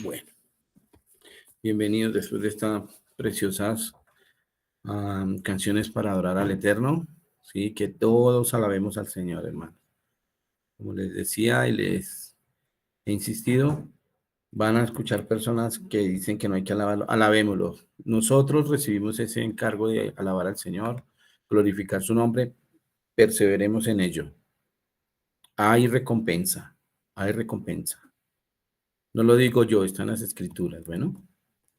Bueno, bienvenidos después de estas preciosas canciones para adorar al Eterno. Sí, que todos alabemos al Señor, hermano. Como les decía y les he insistido, van a escuchar personas que dicen que no hay que alabarlo. Alabémoslo. Nosotros recibimos ese encargo de alabar al Señor, glorificar su nombre, perseveremos en ello. Hay recompensa, hay recompensa. No lo digo yo, están las escrituras, bueno,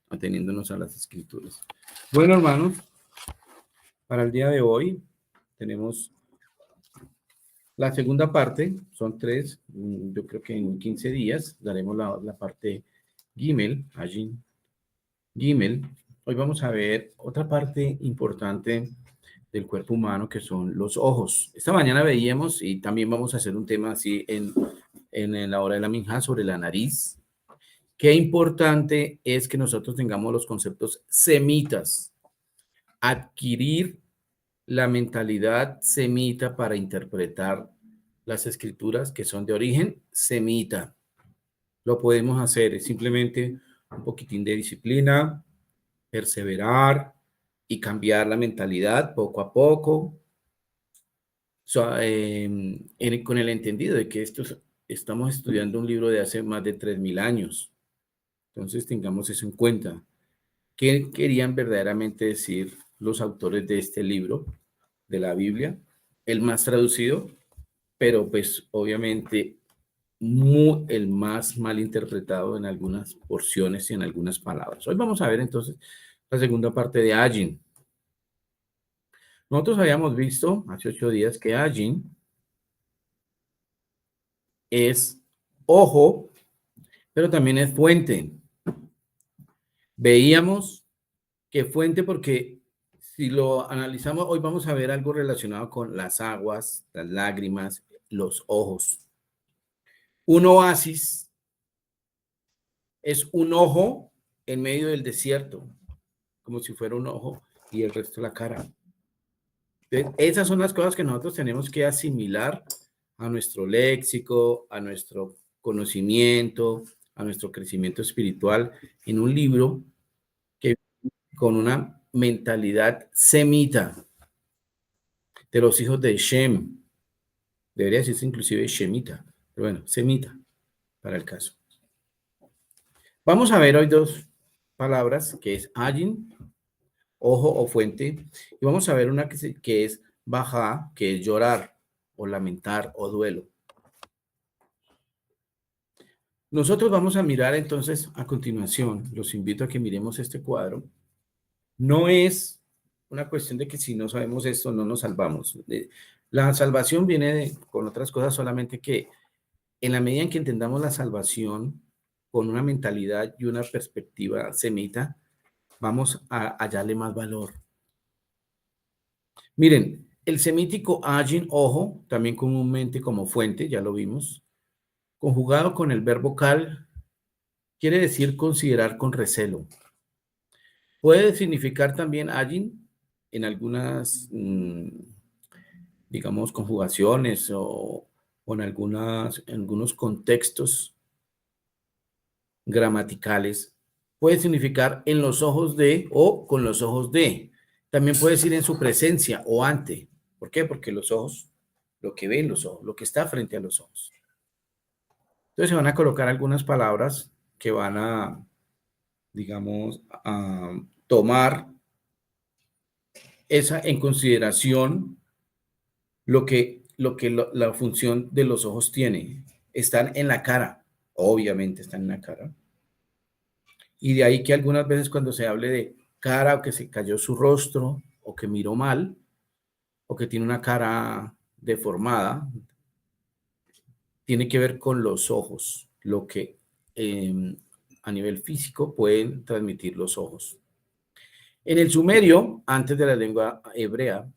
ateniéndonos a las escrituras. Bueno, hermanos, para el día de hoy tenemos la segunda parte, son tres, yo creo que en 15 días daremos la parte Gimel, allí, Gimel. Hoy vamos a ver otra parte importante del cuerpo humano que son los ojos. Esta mañana veíamos y también vamos a hacer un tema así en la hora de la minja sobre la nariz. Qué importante es que nosotros tengamos los conceptos semitas, adquirir la mentalidad semita para interpretar las escrituras que son de origen semita. Lo podemos hacer, es simplemente un poquitín de disciplina, perseverar y cambiar la mentalidad poco a poco, con el entendido de que estamos estudiando un libro de hace más de 3000 años. Entonces tengamos eso en cuenta. ¿Qué querían verdaderamente decir los autores de este libro, de la Biblia? El más traducido, pero pues obviamente el más mal interpretado en algunas porciones y en algunas palabras. Hoy vamos a ver entonces la segunda parte de Ajin. Nosotros habíamos visto hace 8 días que Ajin es ojo, pero también es fuente. Veíamos que fuente porque si lo analizamos, hoy vamos a ver algo relacionado con las aguas, las lágrimas, los ojos. Un oasis es un ojo en medio del desierto, como si fuera un ojo y el resto la cara. Entonces, esas son las cosas que nosotros tenemos que asimilar a nuestro léxico, a nuestro conocimiento, a nuestro crecimiento espiritual en un libro que con una mentalidad semita de los hijos de Shem. Debería decirse inclusive Shemita, pero bueno, semita para el caso. Vamos a ver hoy dos palabras, que es Ayin, ojo o fuente, y vamos a ver una que es Baja, que es llorar o lamentar o duelo. Nosotros vamos a mirar entonces a continuación, los invito a que miremos este cuadro. No es una cuestión de que si no sabemos esto no nos salvamos. La salvación viene con otras cosas, solamente que en la medida en que entendamos la salvación con una mentalidad y una perspectiva semita, vamos a hallarle más valor. Miren, el semítico ajin, ojo, también comúnmente como fuente, ya lo vimos, conjugado con el verbo kal, quiere decir considerar con recelo. Puede significar también ajin en algunas, digamos, conjugaciones o en algunos contextos gramaticales. Puede significar en los ojos de o con los ojos de. También puede decir en su presencia o ante. ¿Por qué? Porque los ojos, lo que ven los ojos, lo que está frente a los ojos. Entonces se van a colocar algunas palabras que van a, digamos, a tomar esa en consideración la función de los ojos tiene. Están en la cara, obviamente están en la cara. Y de ahí que algunas veces cuando se hable de cara o que se cayó su rostro o que miró mal o que tiene una cara deformada, tiene que ver con los ojos, lo que a nivel físico pueden transmitir los ojos. En el sumerio, antes de la lengua hebrea,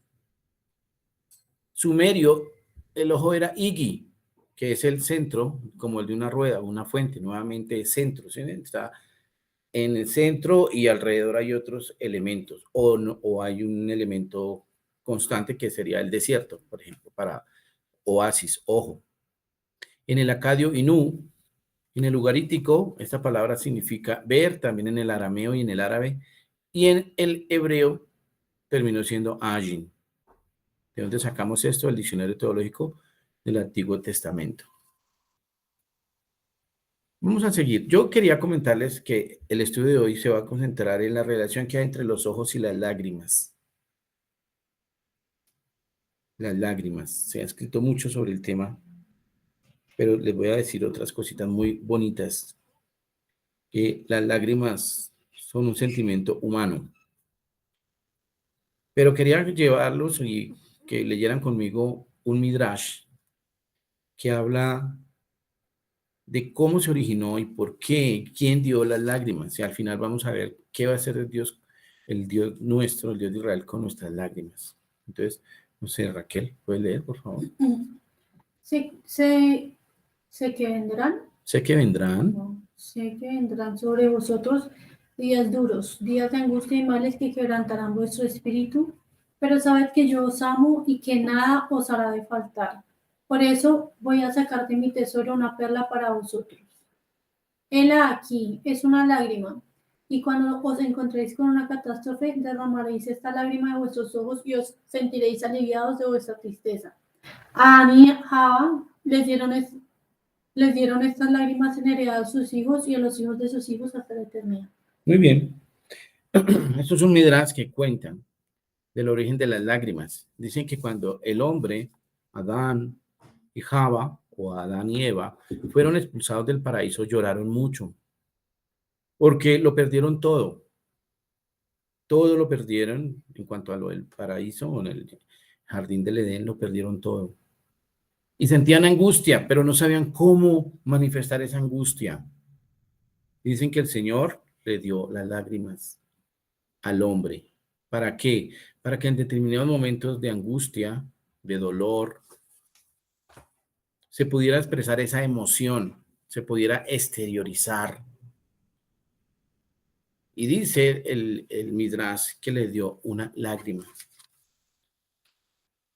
sumerio, el ojo era igi, que es el centro, como el de una rueda, una fuente, nuevamente centro, ¿sí? Está en el centro y alrededor hay otros elementos, o hay un elemento constante que sería el desierto, por ejemplo, para oasis, ojo. En el acadio Inú, En el ugarítico, esta palabra significa ver, también en el arameo y en el árabe, y en el hebreo terminó siendo ajin. ¿De dónde sacamos esto? El diccionario teológico del Antiguo Testamento. Vamos a seguir. Yo quería comentarles que el estudio de hoy se va a concentrar en la relación que hay entre los ojos y las lágrimas. Las lágrimas. Se ha escrito mucho sobre el tema, pero les voy a decir otras cositas muy bonitas. Que las lágrimas son un sentimiento humano. Pero quería llevarlos y que leyeran conmigo un midrash que habla de cómo se originó y por qué, quién dio las lágrimas. Y al final vamos a ver qué va a hacer el Dios nuestro, el Dios de Israel, con nuestras lágrimas. Entonces, no sé, Raquel, ¿puedes leer, por favor? Sé que vendrán. Sé que vendrán. No, sé que vendrán sobre vosotros días duros, días de angustia y males que quebrantarán vuestro espíritu, pero sabed que yo os amo y que nada os hará de faltar. Por eso voy a sacar de mi tesoro una perla para vosotros. Hela aquí, es una lágrima, y cuando os encontréis con una catástrofe, derramaréis esta lágrima de vuestros ojos y os sentiréis aliviados de vuestra tristeza. A Adán y Java les dieron estas lágrimas en heredad a sus hijos y a los hijos de sus hijos hasta la eternidad. Muy bien. Estos son midrash que cuentan del origen de las lágrimas. Dicen que cuando el hombre, Adán y Java, o Adán y Eva, fueron expulsados del paraíso, lloraron mucho, porque lo perdieron todo. Todo lo perdieron en cuanto a lo del paraíso o en el jardín del Edén, lo perdieron todo. Y sentían angustia, pero no sabían cómo manifestar esa angustia. Dicen que el Señor le dio las lágrimas al hombre. ¿Para qué? Para que en determinados momentos de angustia, de dolor, se pudiera expresar esa emoción, se pudiera exteriorizar. Y dice el Midrash que le dio una lágrima.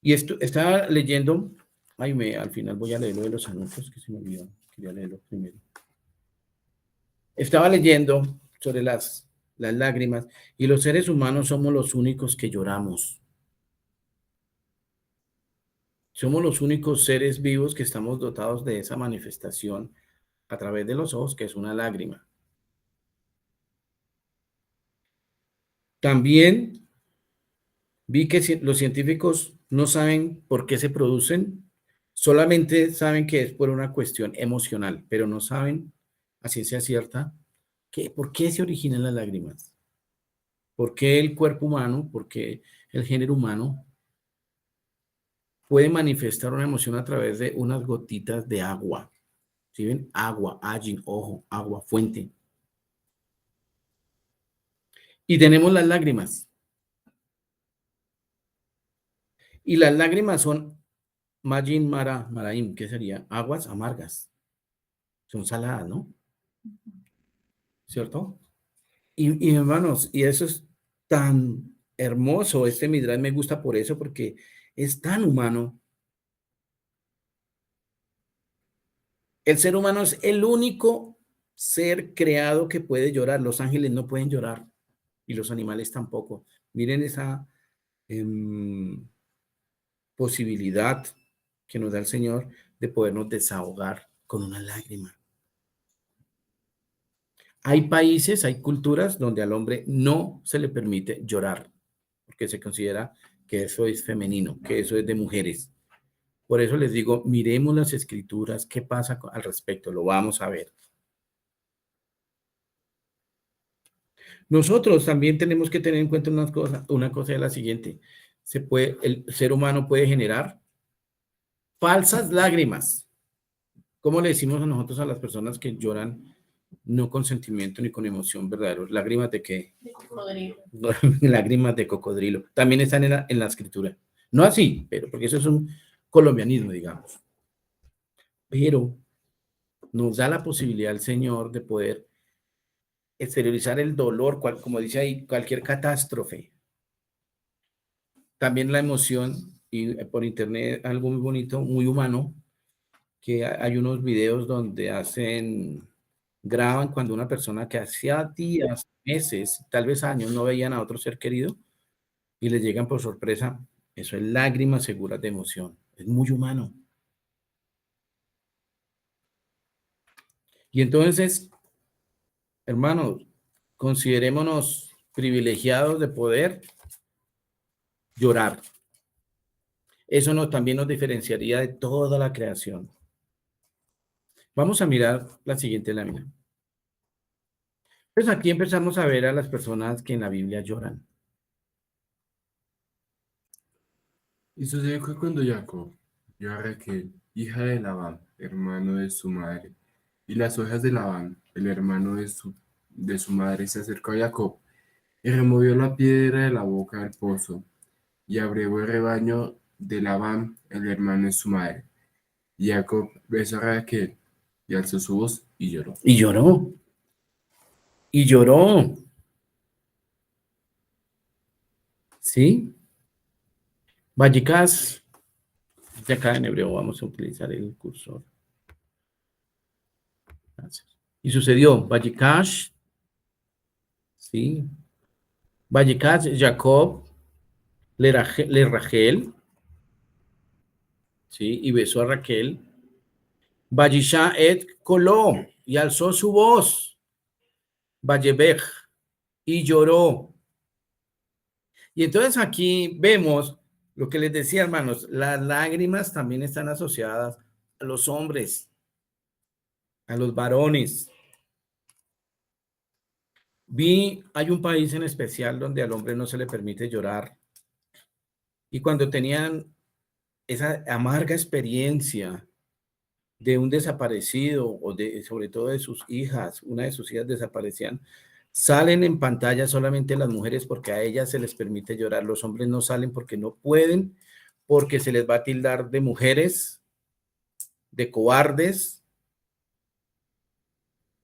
Y esto estaba leyendo, al final voy a leer lo de los anuncios, que se me olvidó, quería leerlo primero. Estaba leyendo sobre las lágrimas, y los seres humanos somos los únicos que lloramos. Somos los únicos seres vivos que estamos dotados de esa manifestación a través de los ojos, que es una lágrima. También vi que los científicos no saben por qué se producen, solamente saben que es por una cuestión emocional, pero no saben a ciencia cierta por qué se originan las lágrimas, por qué el cuerpo humano, por qué el género humano puede manifestar una emoción a través de unas gotitas de agua. ¿Sí ven? Agua, ajin, ojo, agua, fuente. Y tenemos las lágrimas. Y las lágrimas son Majin Maraim, ¿qué sería? Aguas amargas. Son saladas, ¿no? ¿Cierto? Y hermanos, y eso es tan hermoso, este Midrash me gusta por eso, porque es tan humano. El ser humano es el único ser creado que puede llorar. Los ángeles no pueden llorar y los animales tampoco. Miren esa posibilidad que nos da el Señor de podernos desahogar con una lágrima. Hay países, hay culturas donde al hombre no se le permite llorar, porque se considera que eso es femenino, que eso es de mujeres. Por eso les digo, miremos las escrituras, qué pasa al respecto, lo vamos a ver. Nosotros también tenemos que tener en cuenta una cosa es la siguiente, el ser humano puede generar falsas lágrimas. ¿Cómo le decimos a nosotros a las personas que lloran no con sentimiento ni con emoción verdadero? ¿Lágrimas de qué? De cocodrilo. Lágrimas de cocodrilo. También están en la escritura. No así, pero porque eso es un colombianismo, digamos. Pero nos da la posibilidad el Señor de poder exteriorizar el dolor, como dice ahí, cualquier catástrofe. También la emoción, y por internet algo muy bonito, muy humano, que hay unos videos donde hacen graban cuando una persona que hacía días, meses, tal vez años no veían a otro ser querido y les llegan por sorpresa. Eso es lágrimas seguras de emoción. Es muy humano. Y entonces, hermanos, considerémonos privilegiados de poder llorar. Eso también nos diferenciaría de toda la creación. Vamos a mirar la siguiente lámina. Pues aquí empezamos a ver a las personas que en la Biblia lloran. Y sucedió que cuando Jacob vio a Raquel, hija de Labán, hermano de su madre, y las ovejas de Labán, el hermano de su madre, se acercó a Jacob y removió la piedra de la boca del pozo y abrió el rebaño de Labán, el hermano de su madre. Y Jacob besó a Raquel y alzó su voz y lloró. Y lloró. Y lloró. ¿Sí? Vallecas, de acá en hebreo vamos a utilizar el cursor. Gracias. Y sucedió, Vallecas, ¿sí? Vallecas, Jacob, le Rachel, ¿sí? Y besó a Raquel. Vallisha et coló, y alzó su voz. Vallebej, y lloró. Y entonces aquí vemos lo que les decía, hermanos, las lágrimas también están asociadas a los hombres, a los varones. Hay un país en especial donde al hombre no se le permite llorar. Y cuando tenían esa amarga experiencia de un desaparecido o sobre todo de sus hijas, una de sus hijas desaparecían, salen en pantalla solamente las mujeres porque a ellas se les permite llorar. Los hombres no salen porque no pueden, porque se les va a tildar de mujeres, de cobardes,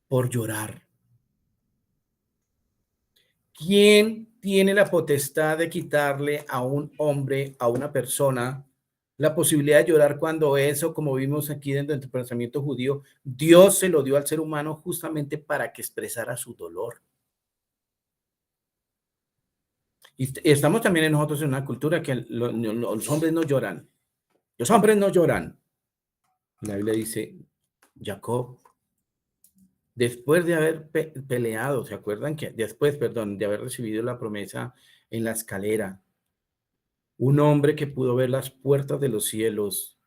por llorar. ¿Quién tiene la potestad de quitarle a un hombre, a una persona, la posibilidad de llorar cuando eso, como vimos aquí dentro del pensamiento judío, Dios se lo dio al ser humano justamente para que expresara su dolor? Y estamos también nosotros en una cultura que los hombres no lloran. Los hombres no lloran. La Biblia dice, Jacob, después de haber peleado, ¿se acuerdan que después, perdón, de haber recibido la promesa en la escalera? Un hombre que pudo ver las puertas de los cielos,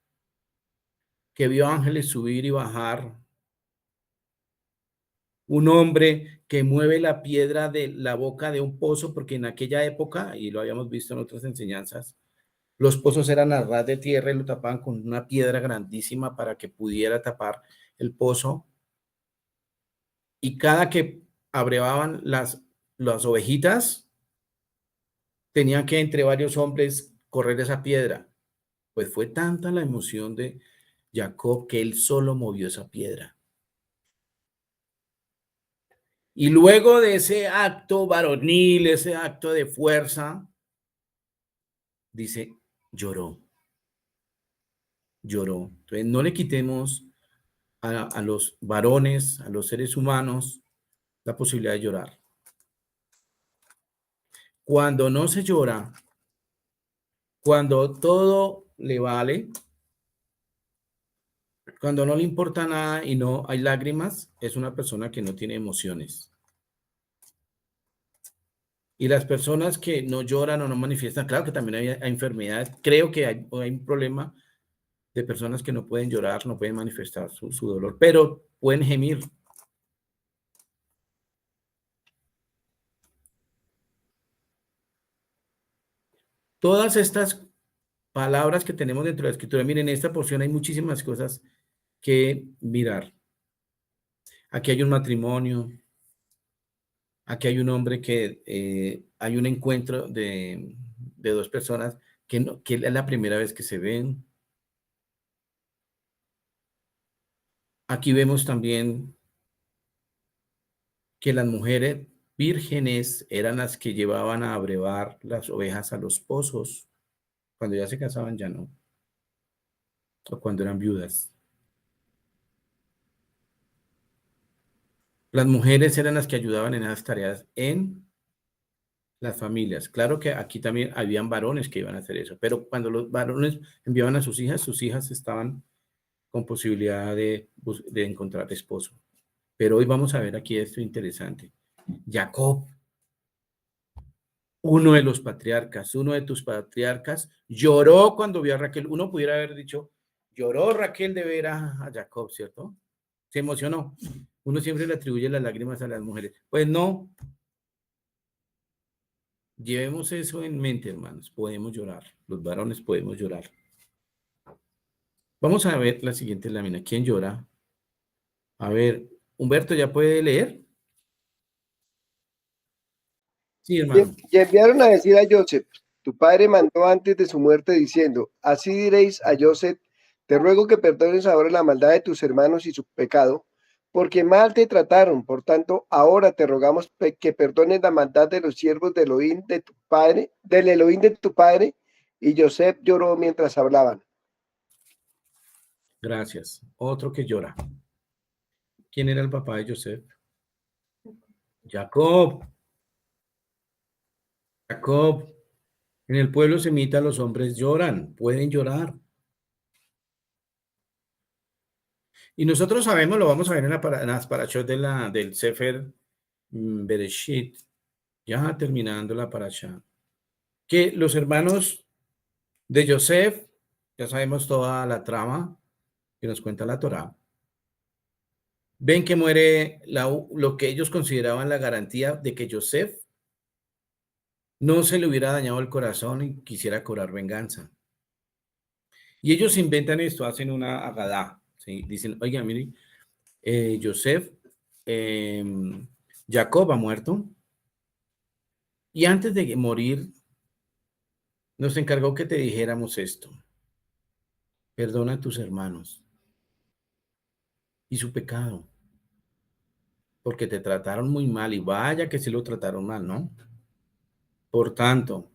que vio ángeles subir y bajar. Un hombre que mueve la piedra de la boca de un pozo, porque en aquella época, y lo habíamos visto en otras enseñanzas, los pozos eran a ras de tierra y lo tapaban con una piedra grandísima para que pudiera tapar el pozo. Y cada que abrevaban las ovejitas, tenían que entre varios hombres correr esa piedra. Pues fue tanta la emoción de Jacob que él solo movió esa piedra. Y luego de ese acto varonil, ese acto de fuerza, dice, lloró. Lloró. Entonces no le quitemos a los varones, a los seres humanos, la posibilidad de llorar. Cuando no se llora, cuando todo le vale, cuando no le importa nada y no hay lágrimas, es una persona que no tiene emociones. Y las personas que no lloran o no manifiestan, claro que también hay enfermedades, creo que hay un problema de personas que no pueden llorar, no pueden manifestar su dolor, pero pueden gemir. Todas estas palabras que tenemos dentro de la escritura, miren, en esta porción hay muchísimas cosas que mirar. Aquí hay un matrimonio, aquí hay un hombre que hay un encuentro de dos personas que es la primera vez que se ven. Aquí vemos también que las mujeres vírgenes eran las que llevaban a abrevar las ovejas a los pozos. Cuando ya se casaban ya no, o cuando eran viudas. Las mujeres eran las que ayudaban en esas tareas en las familias. Claro que aquí también habían varones que iban a hacer eso, pero cuando los varones enviaban a sus hijas estaban con posibilidad de encontrar esposo. Pero hoy vamos a ver aquí esto interesante. Jacob, uno de los patriarcas, uno de tus patriarcas, lloró cuando vio a Raquel. Uno pudiera haber dicho, lloró Raquel de ver a Jacob, ¿cierto? Se emocionó. Uno siempre le atribuye las lágrimas a las mujeres. Pues no. Llevemos eso en mente, hermanos. Podemos llorar. Los varones podemos llorar. Vamos a ver la siguiente lámina. ¿Quién llora? A ver, Humberto, ¿ya puede leer? Sí, hermano. Y enviaron a decir a Joseph: tu padre mandó antes de su muerte diciendo: así diréis a Joseph, te ruego que perdones ahora la maldad de tus hermanos y su pecado, porque mal te trataron. Por tanto, ahora te rogamos que perdones la maldad de los siervos del Elohim de tu padre, del Elohim de tu padre. Y Joseph lloró mientras hablaban. Gracias. Otro que llora. ¿Quién era el papá de Joseph? Jacob. Jacob. En el pueblo semita los hombres lloran, pueden llorar. Y nosotros sabemos, lo vamos a ver en las parashot del Sefer Bereshit, ya terminando la parashá, que los hermanos de Joseph, ya sabemos toda la trama que nos cuenta la Torá, ven que muere lo que ellos consideraban la garantía de que Joseph no se le hubiera dañado el corazón y quisiera cobrar venganza. Y ellos inventan esto, hacen una agadá, ¿sí? Dicen, oiga, miren, Joseph, Jacob ha muerto y antes de morir nos encargó que te dijéramos esto: perdona a tus hermanos y su pecado, porque te trataron muy mal, y vaya que sí lo trataron mal, ¿no? Por tanto,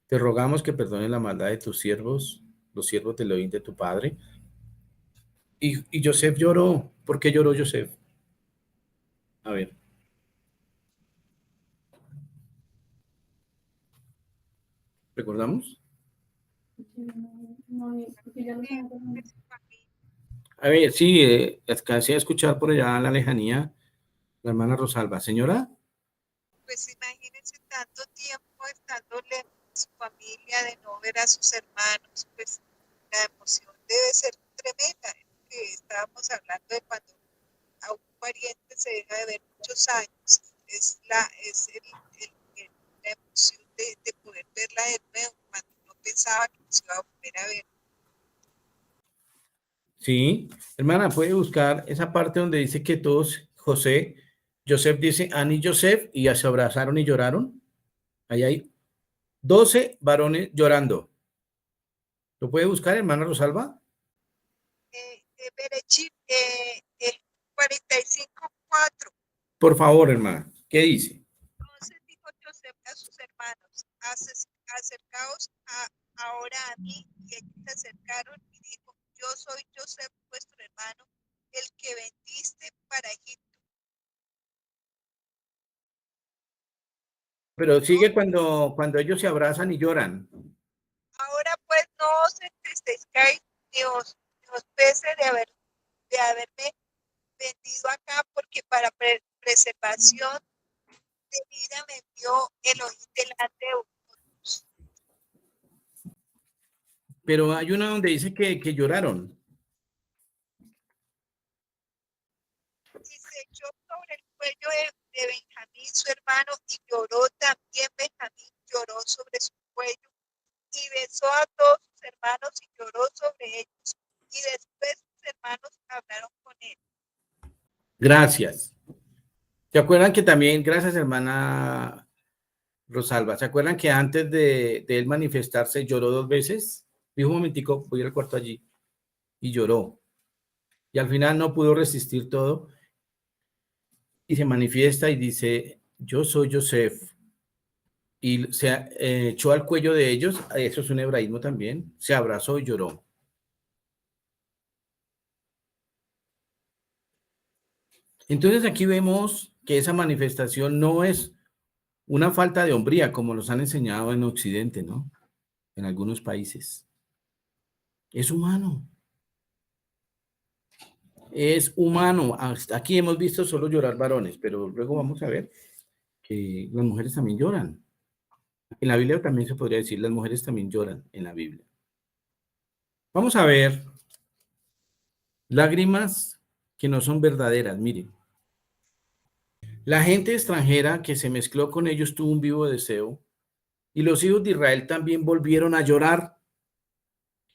te rogamos que perdones la maldad de tus siervos, los siervos del Elohim de tu padre. Y Joseph lloró. ¿Por qué lloró Joseph? A ver. ¿Recordamos? No, porque ya lo saben. A ver, sí, alcancé a escuchar por allá en la lejanía la hermana Rosalba. Señora. Pues imagínense tanto tiempo estando lejos de su familia, de no ver a sus hermanos, pues la emoción debe ser tremenda. Que estábamos hablando de cuando a un pariente se deja de ver muchos años, la emoción de poder verla de nuevo, cuando no pensaba que se iba a volver a ver. Sí, hermana, puede buscar esa parte donde dice que todos, Joseph dice, Annie y Joseph, y ya se abrazaron y lloraron. Ahí hay 12 varones llorando. ¿Lo puede buscar, hermana Rosalba? Berechit 45:4. Por favor, hermana, ¿qué dice? Entonces dijo Joseph a sus hermanos: acercaos ahora a mí. Y ellos se acercaron y dijo: yo soy Joseph, vuestro hermano, el que vendiste para Egipto. Pero sigue cuando ellos se abrazan y lloran. Ahora pues no os entristezcáis ni os pese de haberme vendido acá, porque para preservación de vida me envió Elohim delante de vosotros. Pero hay una donde dice que lloraron. Y se echó sobre el cuello de Benjamín, su hermano, y lloró también. Benjamín lloró sobre su cuello y besó a todos sus hermanos y lloró sobre ellos. Y después sus hermanos hablaron con él. Gracias. ¿Se acuerdan que también, gracias, hermana Rosalba, ¿se acuerdan que antes de él manifestarse lloró 2 veces? Dijo, un momentico, voy al cuarto allí. Y lloró. Y al final no pudo resistir todo. Y se manifiesta y dice, yo soy Joseph. Y se echó al cuello de ellos, eso es un hebraísmo también, se abrazó y lloró. Entonces aquí vemos que esa manifestación no es una falta de hombría, como nos han enseñado en Occidente, ¿no? En algunos países. Es humano. Es humano. Hasta aquí hemos visto solo llorar varones, pero luego vamos a ver que las mujeres también lloran. En la Biblia también se podría decir, las mujeres también lloran en la Biblia. Vamos a ver lágrimas que no son verdaderas. Miren, la gente extranjera que se mezcló con ellos tuvo un vivo deseo y los hijos de Israel también volvieron a llorar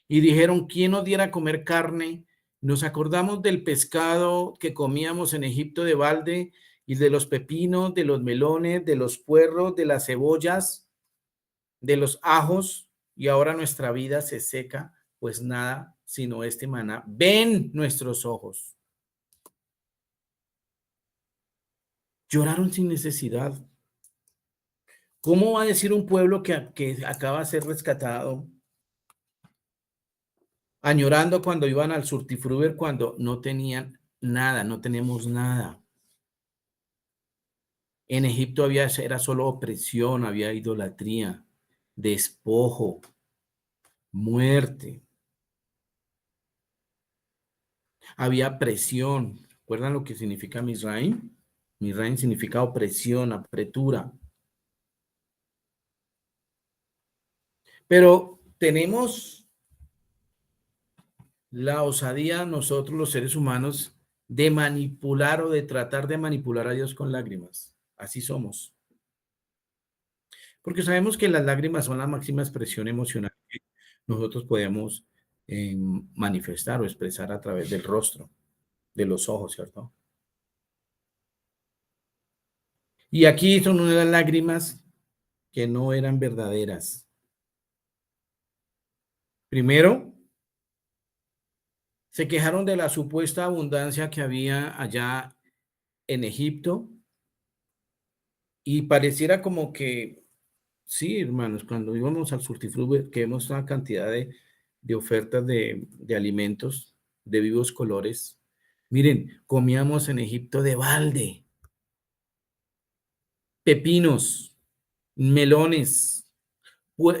y dijeron, ¿quién nos diera a comer carne? Nos acordamos del pescado que comíamos en Egipto de balde y de los pepinos, de los melones, de los puerros, de las cebollas, de los ajos, y ahora nuestra vida se seca, pues nada sino este maná. Ven nuestros ojos. Lloraron sin necesidad. ¿Cómo va a decir un pueblo que acaba de ser rescatado, añorando cuando iban al Surtifruber, cuando no tenían nada, no tenemos nada? En Egipto era solo opresión, había idolatría, despojo, muerte. Había presión. ¿Recuerdan lo que significa Misraim? Misraim significa opresión, apretura. Pero tenemos la osadía nosotros los seres humanos de manipular o de tratar de manipular a Dios con lágrimas. Así somos. Porque sabemos que las lágrimas son la máxima expresión emocional que nosotros podemos manifestar o expresar a través del rostro, de los ojos, ¿cierto? Y aquí son unas lágrimas que no eran verdaderas. Primero, se quejaron de la supuesta abundancia que había allá en Egipto y pareciera como que, sí, hermanos, cuando íbamos al Surtifruber, que vemos una cantidad de ofertas de alimentos de vivos colores. Miren, comíamos en Egipto de balde, pepinos, melones,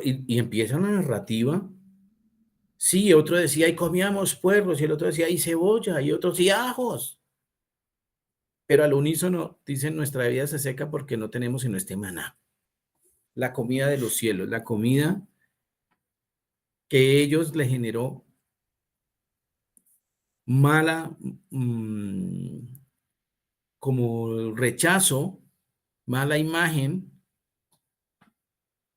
y empieza una narrativa. Sí, otro decía, y comíamos puerros, y el otro decía, y cebolla, y otro, sí, ajos. Pero al unísono dicen, nuestra vida se seca porque no tenemos sino este maná. La comida de los cielos, la comida que ellos le generó mala, como rechazo, mala imagen,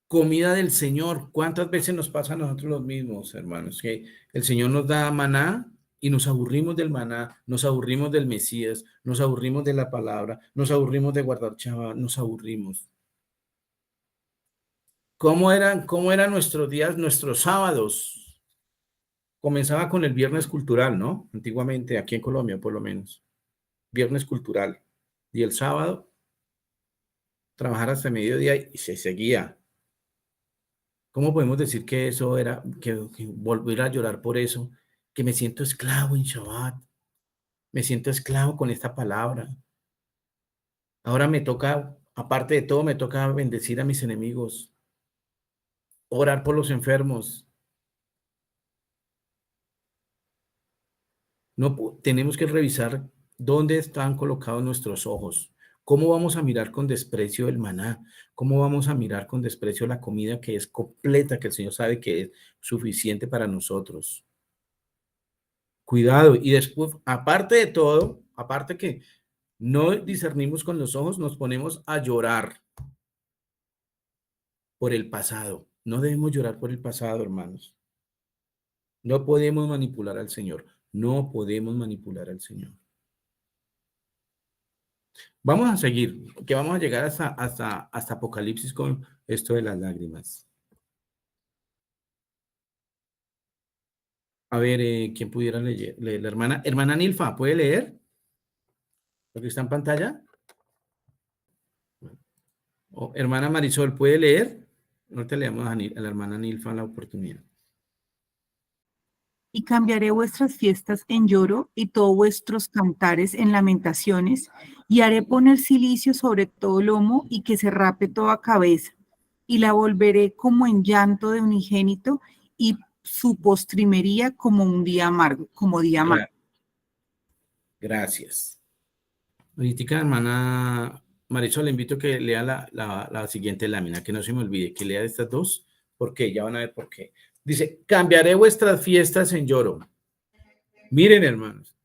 comida del Señor. ¿Cuántas veces nos pasa a nosotros los mismos, hermanos? Que el Señor nos da maná y nos aburrimos del maná, nos aburrimos del Mesías, nos aburrimos de la palabra, nos aburrimos de guardar Shabbat, nos aburrimos. ¿Cómo eran nuestros días, nuestros sábados? Comenzaba con el viernes cultural, ¿no? Antiguamente, aquí en Colombia, por lo menos. Viernes cultural. Y el sábado, trabajar hasta mediodía y se seguía. ¿Cómo podemos decir que eso era, que volver a llorar por eso? Que me siento esclavo en Shabbat. Me siento esclavo con esta palabra. Ahora me toca, aparte de todo, me toca bendecir a mis enemigos, orar por los enfermos. No, tenemos que revisar dónde están colocados nuestros ojos. ¿Cómo vamos a mirar con desprecio el maná? ¿Cómo vamos a mirar con desprecio la comida que es completa, que el Señor sabe que es suficiente para nosotros? Cuidado. Y después, aparte de todo, aparte que no discernimos con los ojos, nos ponemos a llorar por el pasado. No debemos llorar por el pasado, hermanos. No podemos manipular al Señor. No podemos manipular al Señor. Vamos a seguir, que vamos a llegar hasta Apocalipsis con esto de las lágrimas. A ver, ¿quién pudiera leer? La hermana Nilfa, ¿puede leer lo que está en pantalla? O, hermana Marisol, ¿puede leer? No te leamos a la hermana Nilfa la oportunidad. Y cambiaré vuestras fiestas en lloro y todos vuestros cantares en lamentaciones, y haré poner cilicio sobre todo lomo y que se rape toda cabeza, y la volveré como en llanto de unigénito y su postrimería como un día amargo, como día amargo. Gracias. Ahorita, hermana Marisol, le invito a que lea la siguiente lámina, que no se me olvide, que lea estas dos, porque ya van a ver por qué. Dice, cambiaré vuestras fiestas en lloro. Miren, hermanos,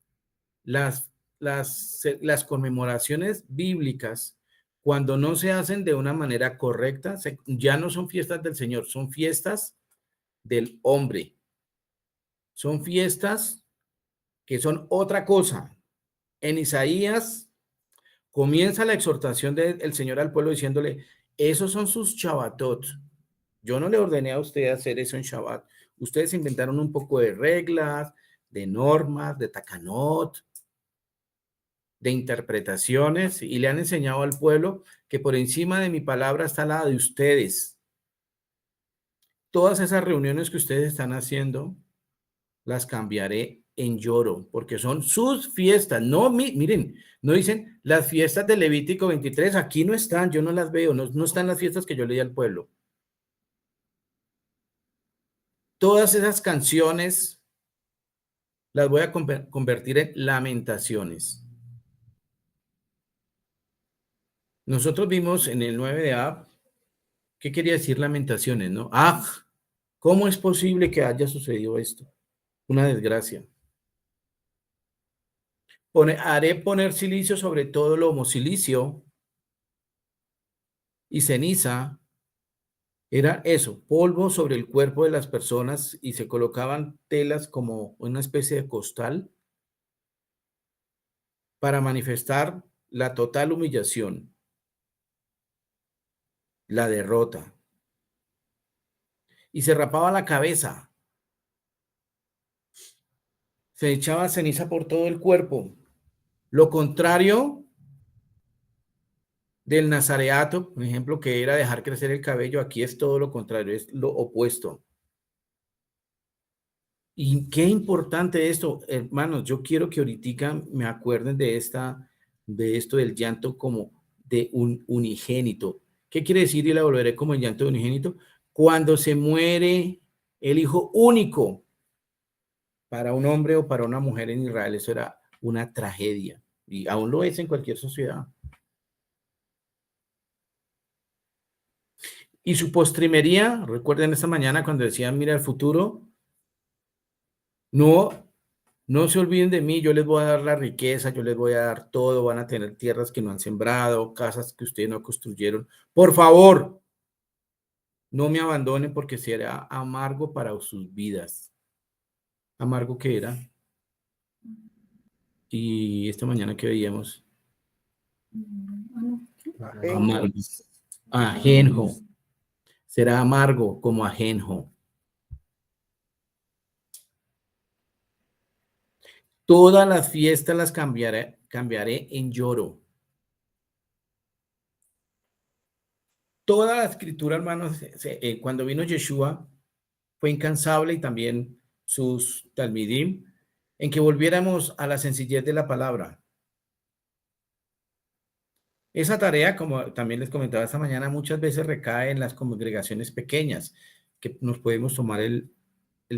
las conmemoraciones bíblicas, cuando no se hacen de una manera correcta, ya no son fiestas del Señor, son fiestas del hombre. Son fiestas que son otra cosa. En Isaías comienza la exhortación del Señor al pueblo diciéndole, esos son sus Shabbatot. Yo no le ordené a usted hacer eso en Shabbat. Ustedes inventaron un poco de reglas, de normas, de takanot, de interpretaciones, y le han enseñado al pueblo que por encima de mi palabra está la de ustedes. Todas esas reuniones que ustedes están haciendo, las cambiaré en lloro, porque son sus fiestas. No, miren, no dicen las fiestas de Levítico 23, aquí no están, yo no las veo, no están las fiestas que yo leí al pueblo. Todas esas canciones las voy a convertir en lamentaciones. Nosotros vimos en el 9 de Ab, ¿qué quería decir lamentaciones, no? Ah, ¿cómo es posible que haya sucedido esto? Una desgracia. Haré poner silicio sobre todo lomo. Silicio y ceniza era eso, polvo sobre el cuerpo de las personas, y se colocaban telas como una especie de costal para manifestar la total humillación, la derrota. Y se rapaba la cabeza. Se echaba ceniza por todo el cuerpo. Lo contrario del nazareato, por ejemplo, que era dejar crecer el cabello, aquí es todo lo contrario, es lo opuesto. Y qué importante esto, hermanos, yo quiero que ahorita me acuerden de esto del llanto como de un unigénito. ¿Qué quiere decir? Y la volveré como el llanto de unigénito. Cuando se muere el hijo único para un hombre o para una mujer en Israel, eso era una tragedia. Y aún lo es en cualquier sociedad. Y su postrimería, recuerden esta mañana cuando decían, mira el futuro, no se olviden de mí, yo les voy a dar la riqueza, yo les voy a dar todo, van a tener tierras que no han sembrado, casas que ustedes no construyeron. Por favor, no me abandonen porque será amargo para sus vidas. ¿Amargo qué era? Y esta mañana que veíamos. Amargo. Ajenjo. Será amargo como ajenjo. Todas las fiestas las cambiaré en lloro. Toda la escritura, hermanos, cuando vino Yeshua, fue incansable, y también sus talmidim, en que volviéramos a la sencillez de la palabra. Esa tarea, como también les comentaba esta mañana, muchas veces recae en las congregaciones pequeñas, que nos podemos tomar el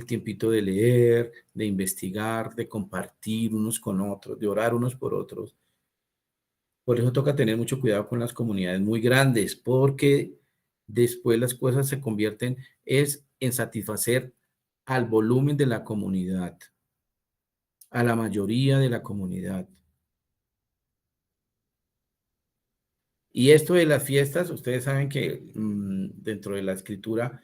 tiempito de leer, de investigar, de compartir unos con otros, de orar unos por otros. Por eso toca tener mucho cuidado con las comunidades muy grandes, porque después las cosas se convierten en satisfacer al volumen de la comunidad, a la mayoría de la comunidad. Y esto de las fiestas, ustedes saben que dentro de la escritura,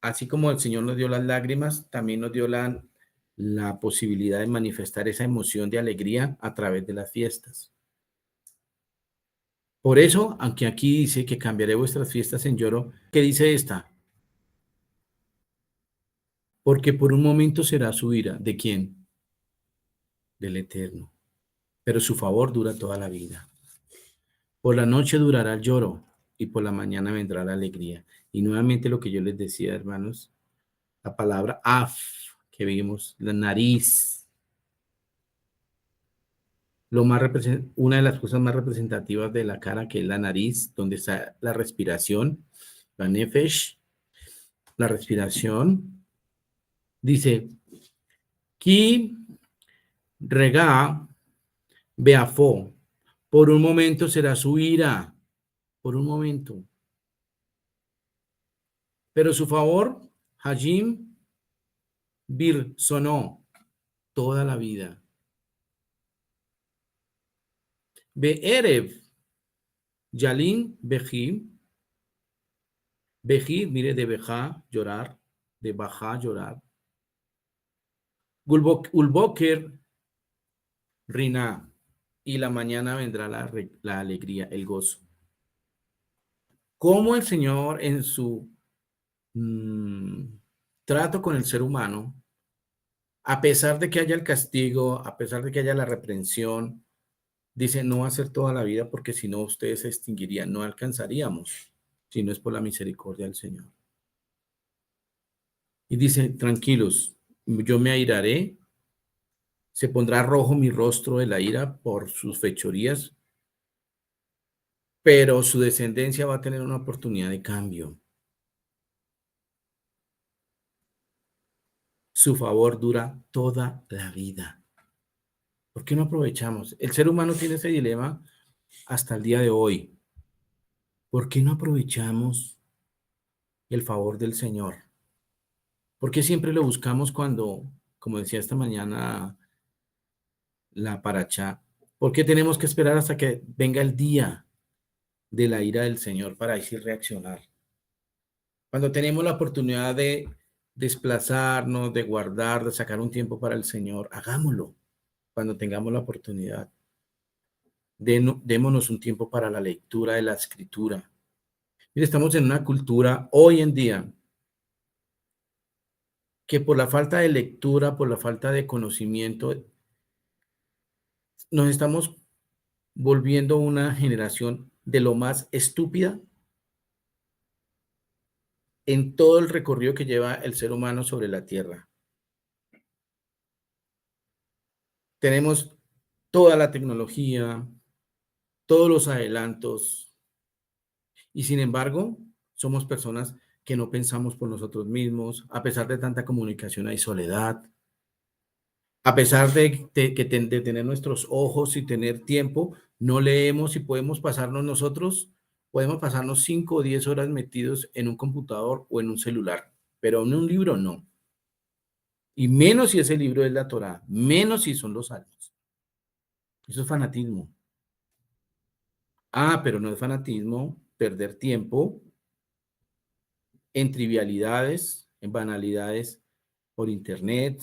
así como el Señor nos dio las lágrimas, también nos dio la posibilidad de manifestar esa emoción de alegría a través de las fiestas. Por eso, aunque aquí dice que cambiaré vuestras fiestas en lloro, ¿qué dice esta? Porque por un momento será su ira. ¿De quién? Del Eterno. Pero su favor dura toda la vida. Por la noche durará el lloro y por la mañana vendrá la alegría. Y nuevamente lo que yo les decía, hermanos, la palabra af, que vimos, la nariz. Una de las cosas más representativas de la cara, que es la nariz, donde está la respiración, la nefesh, la respiración. Dice, Ki rega beafo, por un momento será su ira, por un momento. Pero su favor, Hajim Bir sonó toda la vida. Be'erev, Yalin Beji, Beji, mire, de Beja, llorar, de Baja, llorar. Ulboker, Rina, y la mañana vendrá la alegría, el gozo. Cómo el Señor en su trato con el ser humano, a pesar de que haya el castigo, a pesar de que haya la reprensión, dice, no va a ser toda la vida porque si no ustedes se extinguirían, no alcanzaríamos, si no es por la misericordia del Señor. Y dice, tranquilos, yo me airaré, se pondrá rojo mi rostro de la ira por sus fechorías, pero su descendencia va a tener una oportunidad de cambio. Su favor dura toda la vida. ¿Por qué no aprovechamos? El ser humano tiene ese dilema hasta el día de hoy. ¿Por qué no aprovechamos el favor del Señor? ¿Por qué siempre lo buscamos cuando, como decía esta mañana la paracha, por qué tenemos que esperar hasta que venga el día de la ira del Señor para así reaccionar? Cuando tenemos la oportunidad de desplazarnos, de guardar, de sacar un tiempo para el Señor, hagámoslo. Cuando tengamos la oportunidad, démonos un tiempo para la lectura de la Escritura. Mire, estamos en una cultura hoy en día que por la falta de lectura, por la falta de conocimiento, nos estamos volviendo una generación de lo más estúpida en todo el recorrido que lleva el ser humano sobre la tierra. Tenemos toda la tecnología, todos los adelantos, y sin embargo, somos personas que no pensamos por nosotros mismos. A pesar de tanta comunicación hay soledad. A pesar de tener nuestros ojos y tener tiempo, no leemos y podemos pasarnos 5 o 10 horas metidos en un computador o en un celular, pero en un libro no. Y menos si ese libro es la Torá, menos si son los salmos. Eso es fanatismo. Pero no es fanatismo perder tiempo en trivialidades, en banalidades por internet,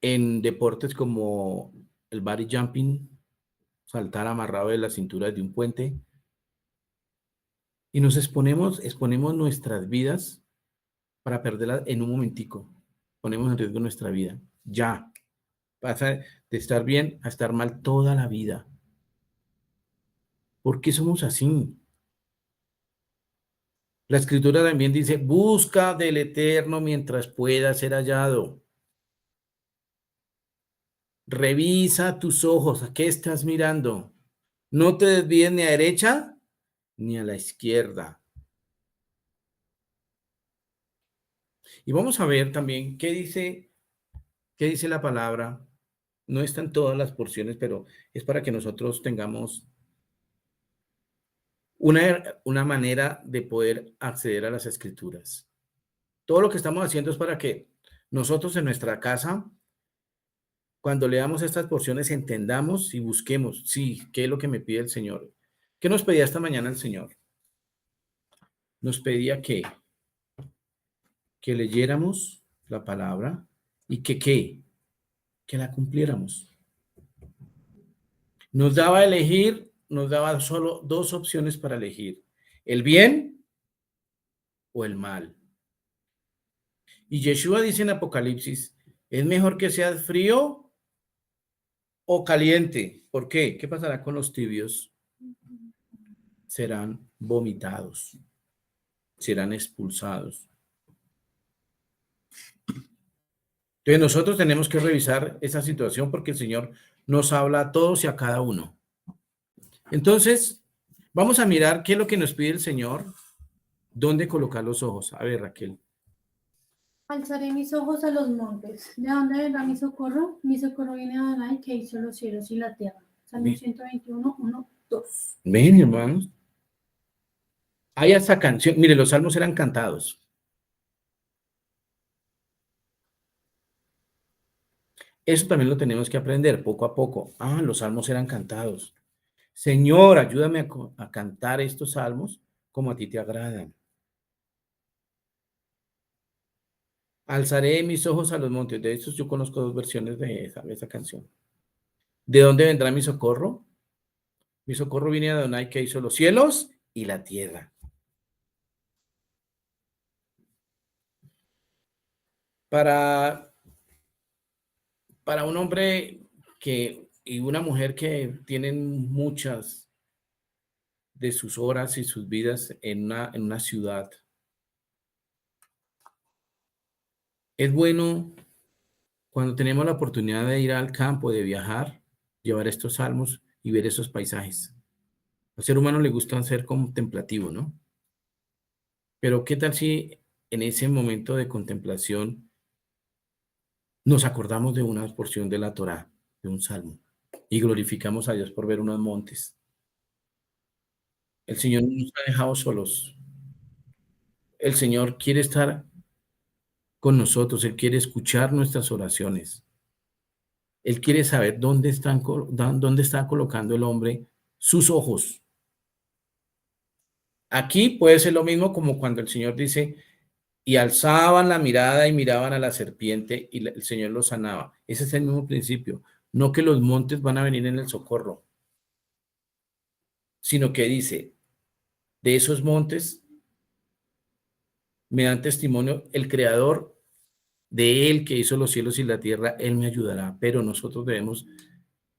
en deportes como el bungee jumping, saltar amarrado de la cintura de un puente, y nos exponemos nuestras vidas para perderlas en un momentico. Ponemos en riesgo nuestra vida. Ya. Pasa de estar bien a estar mal toda la vida. ¿Por qué somos así? La Escritura también dice, busca del Eterno mientras pueda ser hallado. Revisa tus ojos, ¿a qué estás mirando? No te desvíes ni a derecha ni a la izquierda. Y vamos a ver también qué dice la palabra. No están todas las porciones, pero es para que nosotros tengamos una manera de poder acceder a las Escrituras. Todo lo que estamos haciendo es para que nosotros en nuestra casa, cuando leamos estas porciones, entendamos y busquemos, sí, qué es lo que me pide el Señor. ¿Qué nos pedía esta mañana el Señor? Nos pedía que leyéramos la palabra y que la cumpliéramos. Nos daba a elegir, nos daba solo 2 opciones para elegir, el bien o el mal. Y Yeshua dice en Apocalipsis, es mejor que seas frío o caliente. ¿Por qué? ¿Qué pasará con los tibios? Serán vomitados, serán expulsados. Entonces nosotros tenemos que revisar esa situación porque el Señor nos habla a todos y a cada uno. Entonces, vamos a mirar qué es lo que nos pide el Señor, dónde colocar los ojos. A ver, Raquel. Alzaré mis ojos a los montes. ¿De dónde vendrá mi socorro? Mi socorro viene de Adonai, que hizo los cielos y la tierra. Salmo Bien. 121, 1, 2. Ven, hermanos. Hay esta canción. Mire, los salmos eran cantados. Eso también lo tenemos que aprender poco a poco. Ah, los salmos eran cantados. Señor, ayúdame a cantar estos salmos como a ti te agradan. Alzaré mis ojos a los montes. De hecho, yo conozco dos versiones de esa canción. ¿De dónde vendrá mi socorro? Mi socorro viene de Adonai, que hizo los cielos y la tierra. Para un hombre y una mujer que tienen muchas de sus horas y sus vidas en una ciudad, es bueno cuando tenemos la oportunidad de ir al campo, de viajar, llevar estos salmos y ver esos paisajes. Al ser humano le gusta ser contemplativo, ¿no? Pero ¿qué tal si en ese momento de contemplación nos acordamos de una porción de la Torá, de un salmo, y glorificamos a Dios por ver unos montes? El Señor no nos ha dejado solos. El Señor quiere estar con nosotros. Él quiere escuchar nuestras oraciones. Él quiere saber dónde está colocando el hombre sus ojos. Aquí puede ser lo mismo como cuando el Señor dice, y alzaban la mirada y miraban a la serpiente y el Señor los sanaba. Ese es el mismo principio. No que los montes van a venir en el socorro, sino que dice, de esos montes me dan testimonio el Creador, de Él que hizo los cielos y la tierra, Él me ayudará, pero nosotros debemos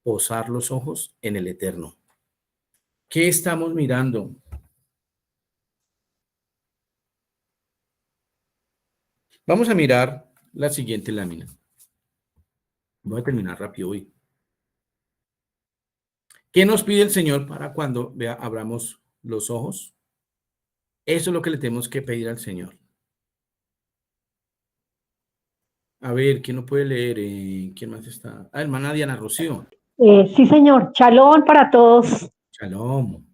posar los ojos en el Eterno. ¿Qué estamos mirando? Vamos a mirar la siguiente lámina. Voy a terminar rápido hoy. ¿Qué nos pide el Señor para cuando abramos los ojos? Eso es lo que le tenemos que pedir al Señor. A ver, ¿quién no puede leer? ¿Quién más está? Ah, hermana Diana Rocío. Sí, señor. Shalom para todos. Shalom.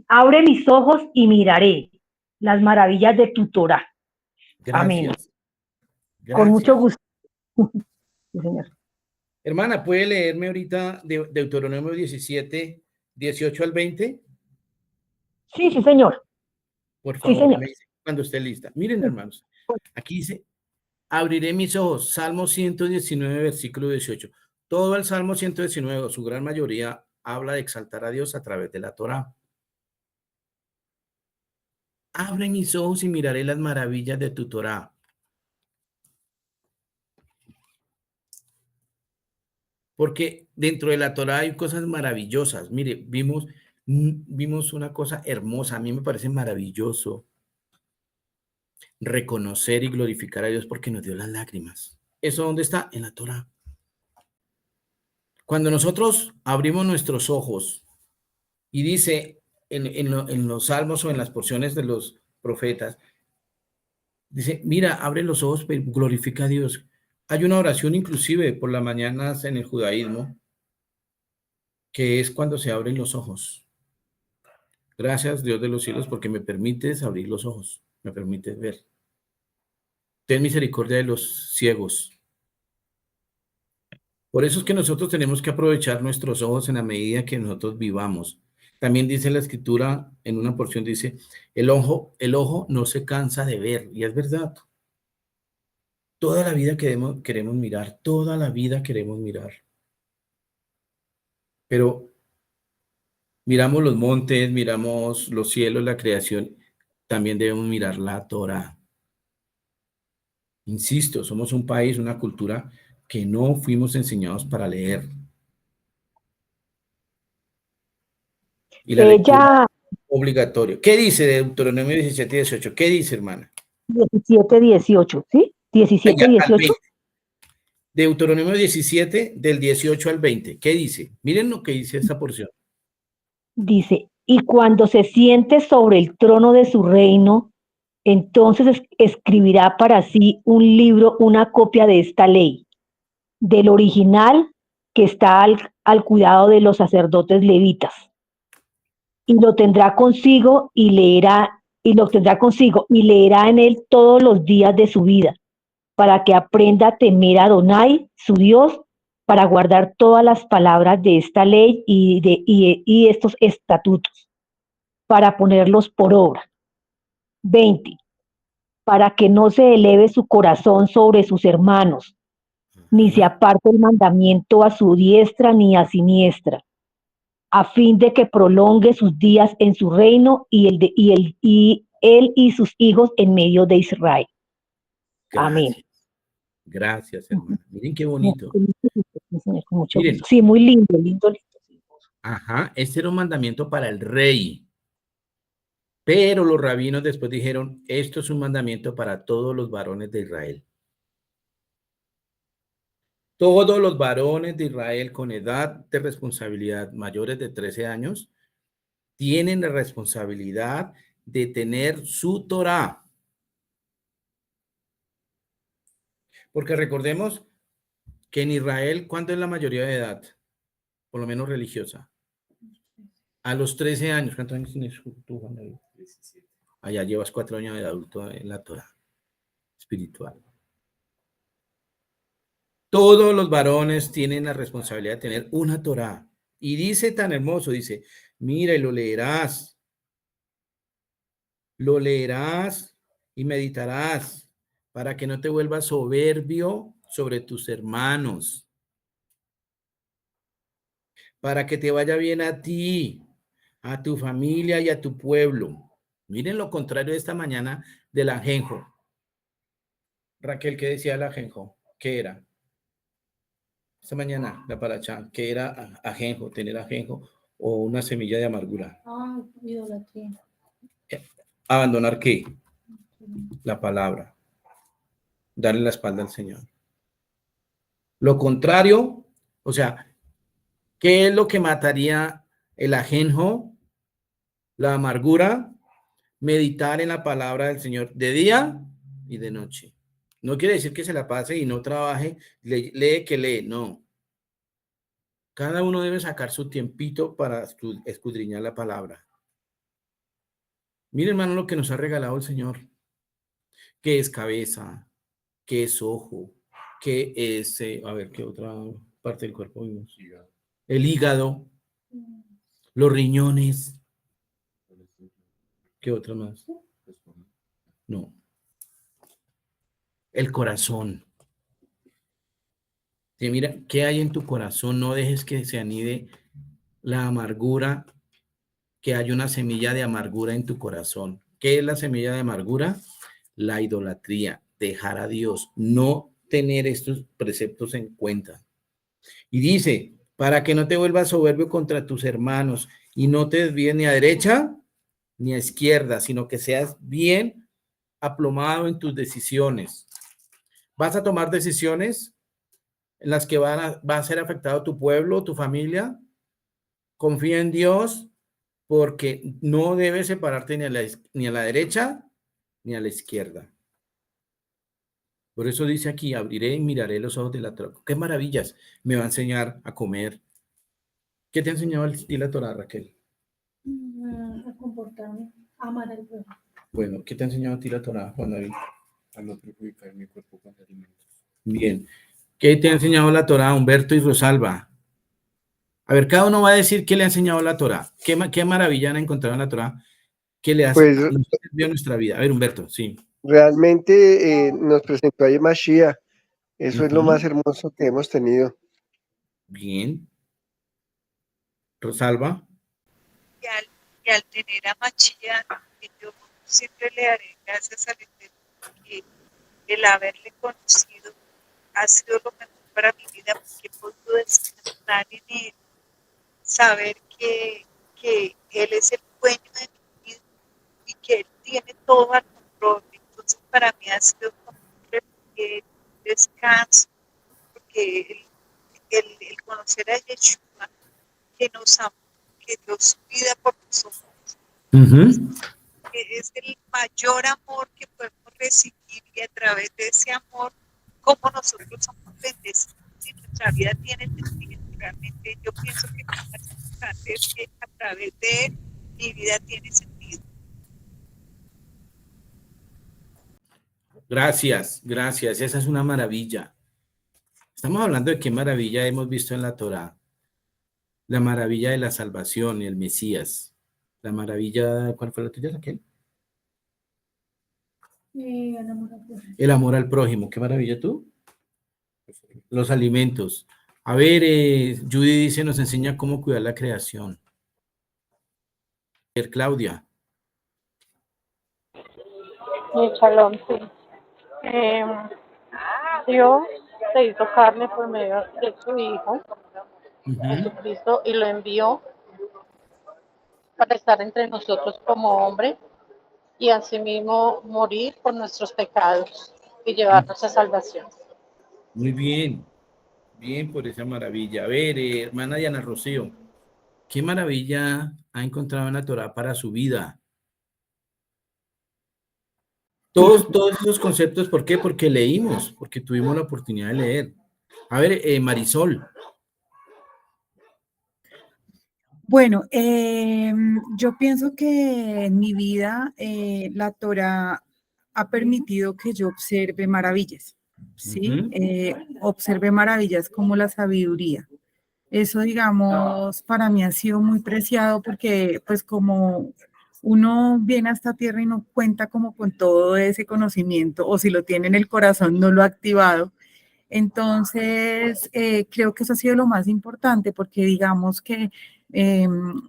Abre mis ojos y miraré las maravillas de tu Torah. Gracias. Amén. Gracias. Con mucho gusto. Sí, señor. Hermana, ¿puede leerme ahorita Deuteronomio 17, 18 al 20? Sí, sí, señor. Por favor, Sí, señor. me dice cuando esté lista. Miren, hermanos, aquí dice, abriré mis ojos, Salmo 119, versículo 18. Todo el Salmo 119, su gran mayoría, habla de exaltar a Dios a través de la Torá. Abre mis ojos y miraré las maravillas de tu Torá. Porque dentro de la Torá hay cosas maravillosas. Mire, vimos una cosa hermosa. A mí me parece maravilloso reconocer y glorificar a Dios porque nos dio las lágrimas. ¿Eso dónde está? En la Torá. Cuando nosotros abrimos nuestros ojos y dice en los salmos o en las porciones de los profetas, dice, mira, abre los ojos, glorifica a Dios. Hay una oración inclusive por las mañanas en el judaísmo, que es cuando se abren los ojos. Gracias, Dios de los cielos, porque me permites abrir los ojos, me permites ver. Ten misericordia de los ciegos. Por eso es que nosotros tenemos que aprovechar nuestros ojos en la medida que nosotros vivamos. También dice la escritura, en una porción dice, el ojo no se cansa de ver, y es verdad. Toda la vida queremos mirar, toda la vida queremos mirar. Pero miramos los montes, miramos los cielos, la creación, también debemos mirar la Torá. Insisto, somos un país, una cultura que no fuimos enseñados para leer. Y la lectura obligatoria. ¿Qué dice de Deuteronomio 17, 18? ¿Qué dice, hermana? 17, 18, ¿sí? 17, 18. Deuteronomio 17, del 18 al 20. ¿Qué dice? Miren lo que dice esta porción. Dice, y cuando se siente sobre el trono de su reino, entonces escribirá para sí un libro, una copia de esta ley, del original que está al cuidado de los sacerdotes levitas, y lo tendrá consigo y leerá en él todos los días de su vida, para que aprenda a temer a Adonai, su Dios, para guardar todas las palabras de esta ley y estos estatutos, para ponerlos por obra. 20. Para que no se eleve su corazón sobre sus hermanos, ni se aparte el mandamiento a su diestra ni a siniestra, a fin de que prolongue sus días en su reino y él y sus hijos en medio de Israel. Amén. Gracias, hermano. Miren qué bonito. Con mucho Miren. gusto. Sí, muy lindo, lindo, lindo. Ajá, este era un mandamiento para el rey. Pero los rabinos después dijeron, esto es un mandamiento para todos los varones de Israel. Todos los varones de Israel con edad de responsabilidad mayores de 13 años tienen la responsabilidad de tener su Torá. Porque recordemos que en Israel, ¿cuánto es la mayoría de edad? Por lo menos religiosa. A los 13 años. ¿Cuántos años tienes tú, Juan David? 17. Allá llevas 4 años de adulto en la Torá espiritual. Todos los varones tienen la responsabilidad de tener una Torá. Y dice tan hermoso, dice, mira y lo leerás y meditarás para que no te vuelvas soberbio sobre tus hermanos, para que te vaya bien a ti, a tu familia y a tu pueblo. Miren lo contrario de esta mañana del ajenjo. Raquel, ¿qué decía el ajenjo? ¿Qué era? Esta mañana, la paracha, ¿qué era ajenjo, tener ajenjo o una semilla de amargura? Ah, idolatría. ¿Abandonar qué? La palabra. Darle la espalda al Señor. Lo contrario, o sea, ¿qué es lo que mataría el ajenjo? La amargura. Meditar en la palabra del Señor de día y de noche. No quiere decir que se la pase y no trabaje, lee que lee, no. Cada uno debe sacar su tiempito para escudriñar la palabra. Mire, hermano, lo que nos ha regalado el Señor. ¿Qué es cabeza? ¿Qué es ojo? ¿Qué es, a ver, qué otra parte del cuerpo vimos? El hígado, los riñones. ¿Qué otra más? No. El corazón. Sí, mira, ¿qué hay en tu corazón? No dejes que se anide la amargura, que haya una semilla de amargura en tu corazón. ¿Qué es la semilla de amargura? La idolatría, dejar a Dios, no tener estos preceptos en cuenta. Y dice, para que no te vuelvas soberbio contra tus hermanos y no te desvíes ni a derecha ni a izquierda, sino que seas bien aplomado en tus decisiones. ¿Vas a tomar decisiones en las que va a ser afectado tu pueblo, tu familia? Confía en Dios porque no debes separarte ni a la derecha ni a la izquierda. Por eso dice aquí, abriré y miraré los ojos de la Torá. ¡Qué maravillas! Me va a enseñar a comer. ¿Qué te ha enseñado la Torá, Raquel? A comportarme, amar al pueblo. Bueno, ¿qué te ha enseñado a ti la Torá, Juan David? A no perjudicar mi cuerpo con alimentos. Bien. ¿Qué te ha enseñado la Torá, Humberto y Rosalba? A ver, cada uno va a decir qué le ha enseñado la Torá. ¿Qué maravilla han encontrado en la Torá que le hace Pues a nuestra vida? A ver, Humberto, sí. realmente nos presentó a Mashiach. Eso es lo más Ujú. hermoso que hemos tenido. Bien. Rosalba. Y al tener a Machía, yo siempre le daré gracias al Eterno que el haberle conocido ha sido lo mejor para mi vida, porque he podido descansar en él, saber que él es el dueño de mi vida y que él tiene todo al control. Entonces para mí ha sido como un refugio, descanso, porque que el conocer a Yeshua, que nos amó, que dio su vida por nosotros, que es el mayor amor que podemos recibir, y a través de ese amor, como nosotros somos bendecidos y nuestra vida tiene sentido. Realmente yo pienso que lo más importante es que a través de él mi vida tiene sentido. Gracias, gracias. Esa es una maravilla. Estamos hablando de qué maravilla hemos visto en la Torá. La maravilla de la salvación y el Mesías. La maravilla, ¿cuál fue la tuya, Raquel? El amor al prójimo. El amor al prójimo. ¿Qué maravilla tú? Los alimentos. A ver, Judy dice, nos enseña cómo cuidar la creación. Claudia. Shalom, sí. Dios se hizo carne por medio de su Hijo, Jesucristo, y lo envió para estar entre nosotros como hombre y asimismo morir por nuestros pecados y llevarnos a salvación. Muy bien. Bien por esa maravilla. A ver, hermana Diana Rocío, ¿qué maravilla ha encontrado en la Torá para su vida? Todos esos conceptos, ¿por qué? Porque leímos, porque tuvimos la oportunidad de leer. A ver, Marisol. Bueno, yo pienso que en mi vida la Torá ha permitido que yo observe maravillas, ¿sí? Observe maravillas como la sabiduría. Eso, digamos, para mí ha sido muy preciado porque, pues, como uno viene a esta tierra y no cuenta como con todo ese conocimiento, o si lo tiene en el corazón, no lo ha activado. Entonces, creo que eso ha sido lo más importante porque digamos que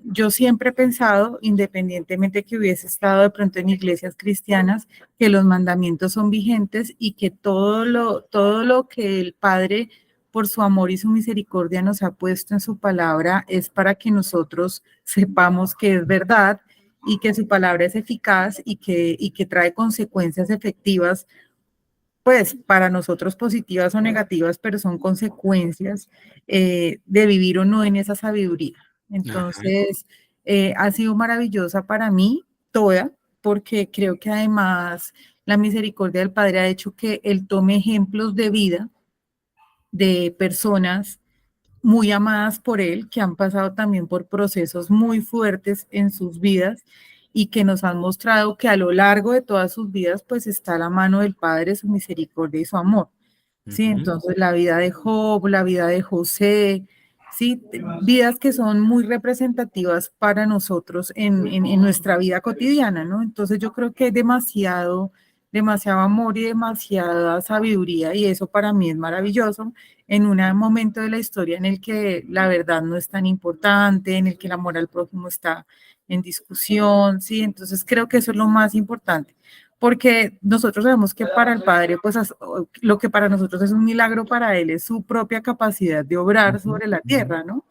yo siempre he pensado, independientemente que hubiese estado de pronto en iglesias cristianas, que los mandamientos son vigentes y que todo lo que el Padre, por su amor y su misericordia, nos ha puesto en su palabra es para que nosotros sepamos que es verdad y que su palabra es eficaz y que trae consecuencias efectivas, pues para nosotros positivas o negativas, pero son consecuencias de vivir o no en esa sabiduría. Entonces, ha sido maravillosa para mí toda, porque creo que además la misericordia del Padre ha hecho que Él tome ejemplos de vida de personas muy amadas por Él, que han pasado también por procesos muy fuertes en sus vidas y que nos han mostrado que a lo largo de todas sus vidas, pues está la mano del Padre, su misericordia y su amor. Sí, entonces la vida de Job, la vida de José, sí, vidas que son muy representativas para nosotros en nuestra vida cotidiana, ¿no? Entonces yo creo que hay demasiado amor y demasiada sabiduría y eso para mí es maravilloso en un momento de la historia en el que la verdad no es tan importante, en el que el amor al prójimo está en discusión, ¿sí? Entonces creo que eso es lo más importante, porque nosotros sabemos que para el Padre, pues lo que para nosotros es un milagro, para Él es su propia capacidad de obrar sobre la tierra, ¿no?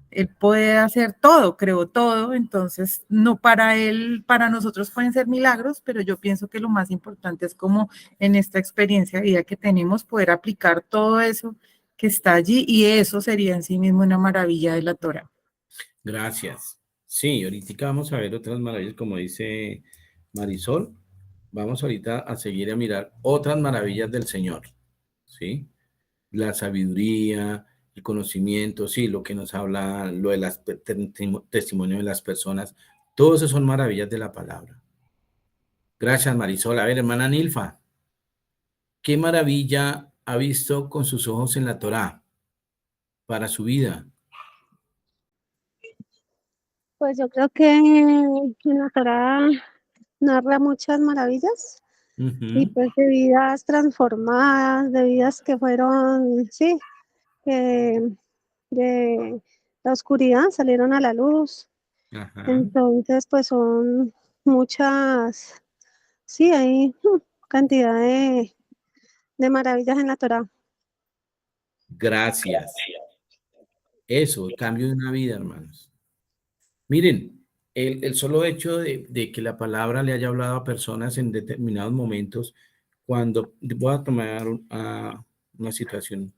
Él puede hacer todo, creó todo, entonces no para Él, para nosotros pueden ser milagros, pero yo pienso que lo más importante es como en esta experiencia de vida que tenemos, poder aplicar todo eso que está allí y eso sería en sí mismo una maravilla de la Torá. Gracias. Sí, ahorita vamos a ver otras maravillas, como dice Marisol. Vamos ahorita a seguir a mirar otras maravillas del Señor, ¿sí? La sabiduría, el conocimiento, sí, lo que nos habla, lo de las testimonio de las personas, todo eso son maravillas de la palabra. Gracias, Marisol. A ver, hermana Nilfa, ¿qué maravilla ha visto con sus ojos en la Torá para su vida? Pues yo creo que en la Torá narra muchas maravillas y pues de vidas transformadas, de vidas que fueron, sí, que de la oscuridad salieron a la luz. Ajá. Entonces, pues son muchas, sí, hay cantidad de maravillas en la Torá. Gracias. Eso, el cambio de una vida, hermanos. Miren, el solo hecho de que la palabra le haya hablado a personas en determinados momentos, cuando voy a tomar una situación,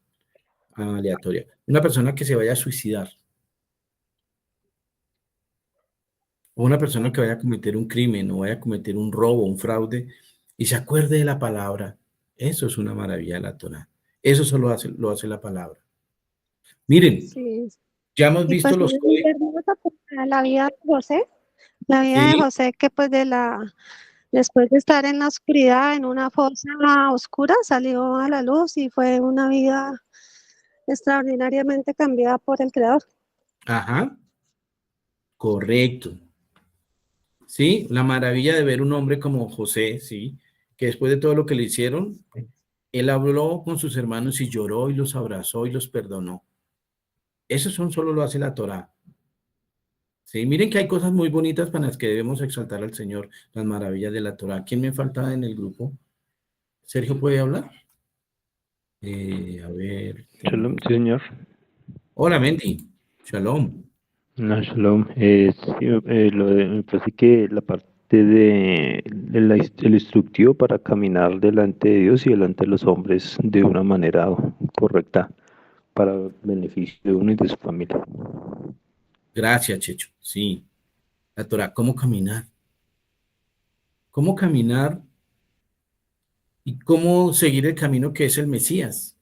aleatoria. Una persona que se vaya a suicidar. O una persona que vaya a cometer un crimen o vaya a cometer un robo, un fraude y se acuerde de la palabra. Eso es una maravilla de la Torá. Eso solo lo hace la palabra. Miren, Sí. ya hemos Y pues visto los es muy códigos. hermosa porque la vida de José, la vida de Sí, José que pues después de estar en la oscuridad, en una fosa oscura, salió a la luz y fue una vida extraordinariamente cambiada por el Creador. ajá, correcto. Sí, la maravilla de ver un hombre como José, sí, que después de todo lo que le hicieron, él habló con sus hermanos y lloró y los abrazó y los perdonó. Eso solo lo hace la Torá. Sí, miren que hay cosas muy bonitas para las que debemos exaltar al Señor, las maravillas de la Torá. ¿Quién me falta en el grupo? ¿Sergio puede hablar? A ver. Shalom, sí, señor. Hola, Mendy. Shalom. No, shalom. Sí, me parece que la parte el instructivo para caminar delante de Dios y delante de los hombres de una manera correcta para beneficio de uno y de su familia. Gracias, Checho. Sí, la Torá, ¿cómo caminar? ¿Cómo caminar y cómo seguir el camino que es el Mesías?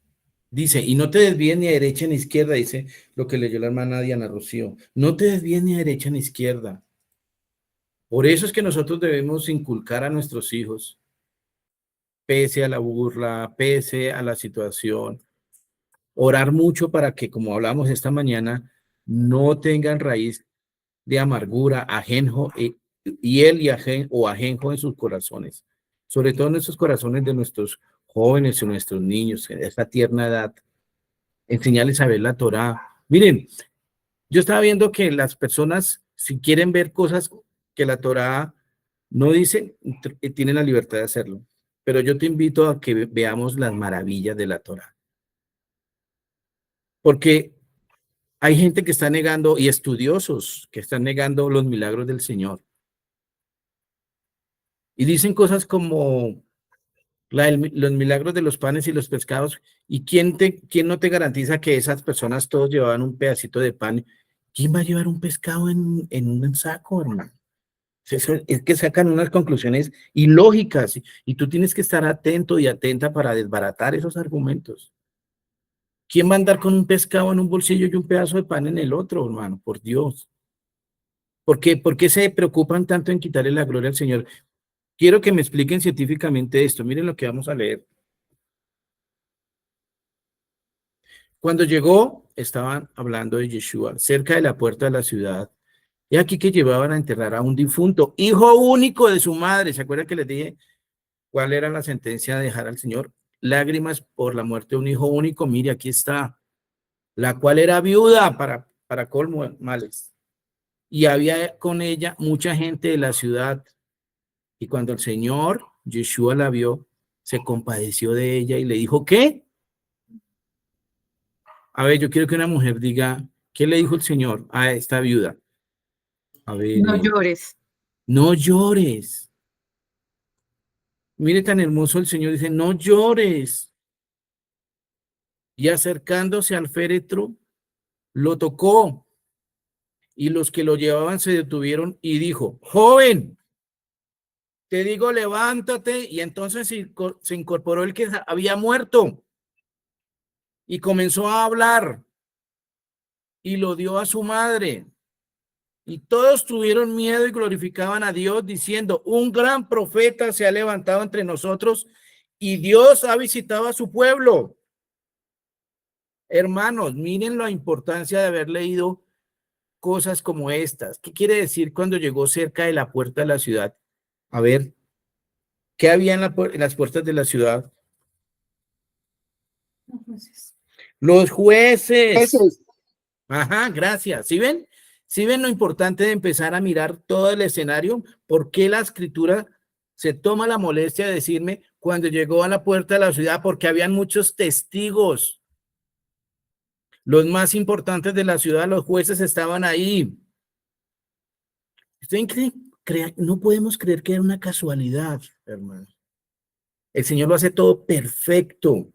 Dice, y no te desvíes ni a derecha ni a izquierda, dice lo que leyó la hermana Diana Rocío. No te desvíes ni a derecha ni a izquierda. Por eso es que nosotros debemos inculcar a nuestros hijos, pese a la burla, pese a la situación, orar mucho para que, como hablamos esta mañana, no tengan raíz de amargura, ajenjo, o ajenjo en sus corazones, sobre todo en nuestros corazones de nuestros jóvenes y nuestros niños, en esta tierna edad, enseñarles a ver la Torá. Miren, yo estaba viendo que las personas, si quieren ver cosas que la Torá no dice, tienen la libertad de hacerlo, pero yo te invito a que veamos las maravillas de la Torá, porque hay gente que está negando, y estudiosos que están negando los milagros del Señor. Y dicen cosas como los milagros de los panes y los pescados. ¿Y quién no te garantiza que esas personas todos llevaban un pedacito de pan? ¿Quién va a llevar un pescado en un saco, hermano? Es que sacan unas conclusiones ilógicas y tú tienes que estar atento y atenta para desbaratar esos argumentos. ¿Quién va a andar con un pescado en un bolsillo y un pedazo de pan en el otro, hermano? Por Dios. ¿Por qué se preocupan tanto en quitarle la gloria al Señor? Quiero que me expliquen científicamente esto. Miren lo que vamos a leer. Cuando llegó, estaban hablando de Yeshua, cerca de la puerta de la ciudad. Y aquí que llevaban a enterrar a un difunto, hijo único de su madre. ¿Se acuerdan que les dije cuál era la sentencia de dejar al Señor? Lágrimas por la muerte de un hijo único. Mire, aquí está. La cual era viuda para colmo de males. Y había con ella mucha gente de la ciudad. Y cuando el Señor, Yeshua, la vio, se compadeció de ella y le dijo, ¿qué? A ver, yo quiero que una mujer diga, ¿qué le dijo el Señor a esta viuda? A ver. No llores. No llores. Mire tan hermoso el Señor, dice, no llores. Y acercándose al féretro, lo tocó. Y los que lo llevaban se detuvieron y dijo, joven, te digo, levántate. Y entonces se incorporó el que había muerto y comenzó a hablar y lo dio a su madre. Y todos tuvieron miedo y glorificaban a Dios diciendo, un gran profeta se ha levantado entre nosotros y Dios ha visitado a su pueblo. Hermanos, miren la importancia de haber leído cosas como estas. ¿Qué quiere decir cuando llegó cerca de la puerta de la ciudad? A ver, ¿qué había en las puertas de la ciudad? Los jueces. Ajá, gracias. ¿Sí ven? ¿Sí ven lo importante de empezar a mirar todo el escenario? ¿Por qué la escritura se toma la molestia de decirme cuando llegó a la puerta de la ciudad? Porque habían muchos testigos. Los más importantes de la ciudad, los jueces estaban ahí. ¿Ustedes creen? No podemos creer que era una casualidad, hermano. El Señor lo hace todo perfecto.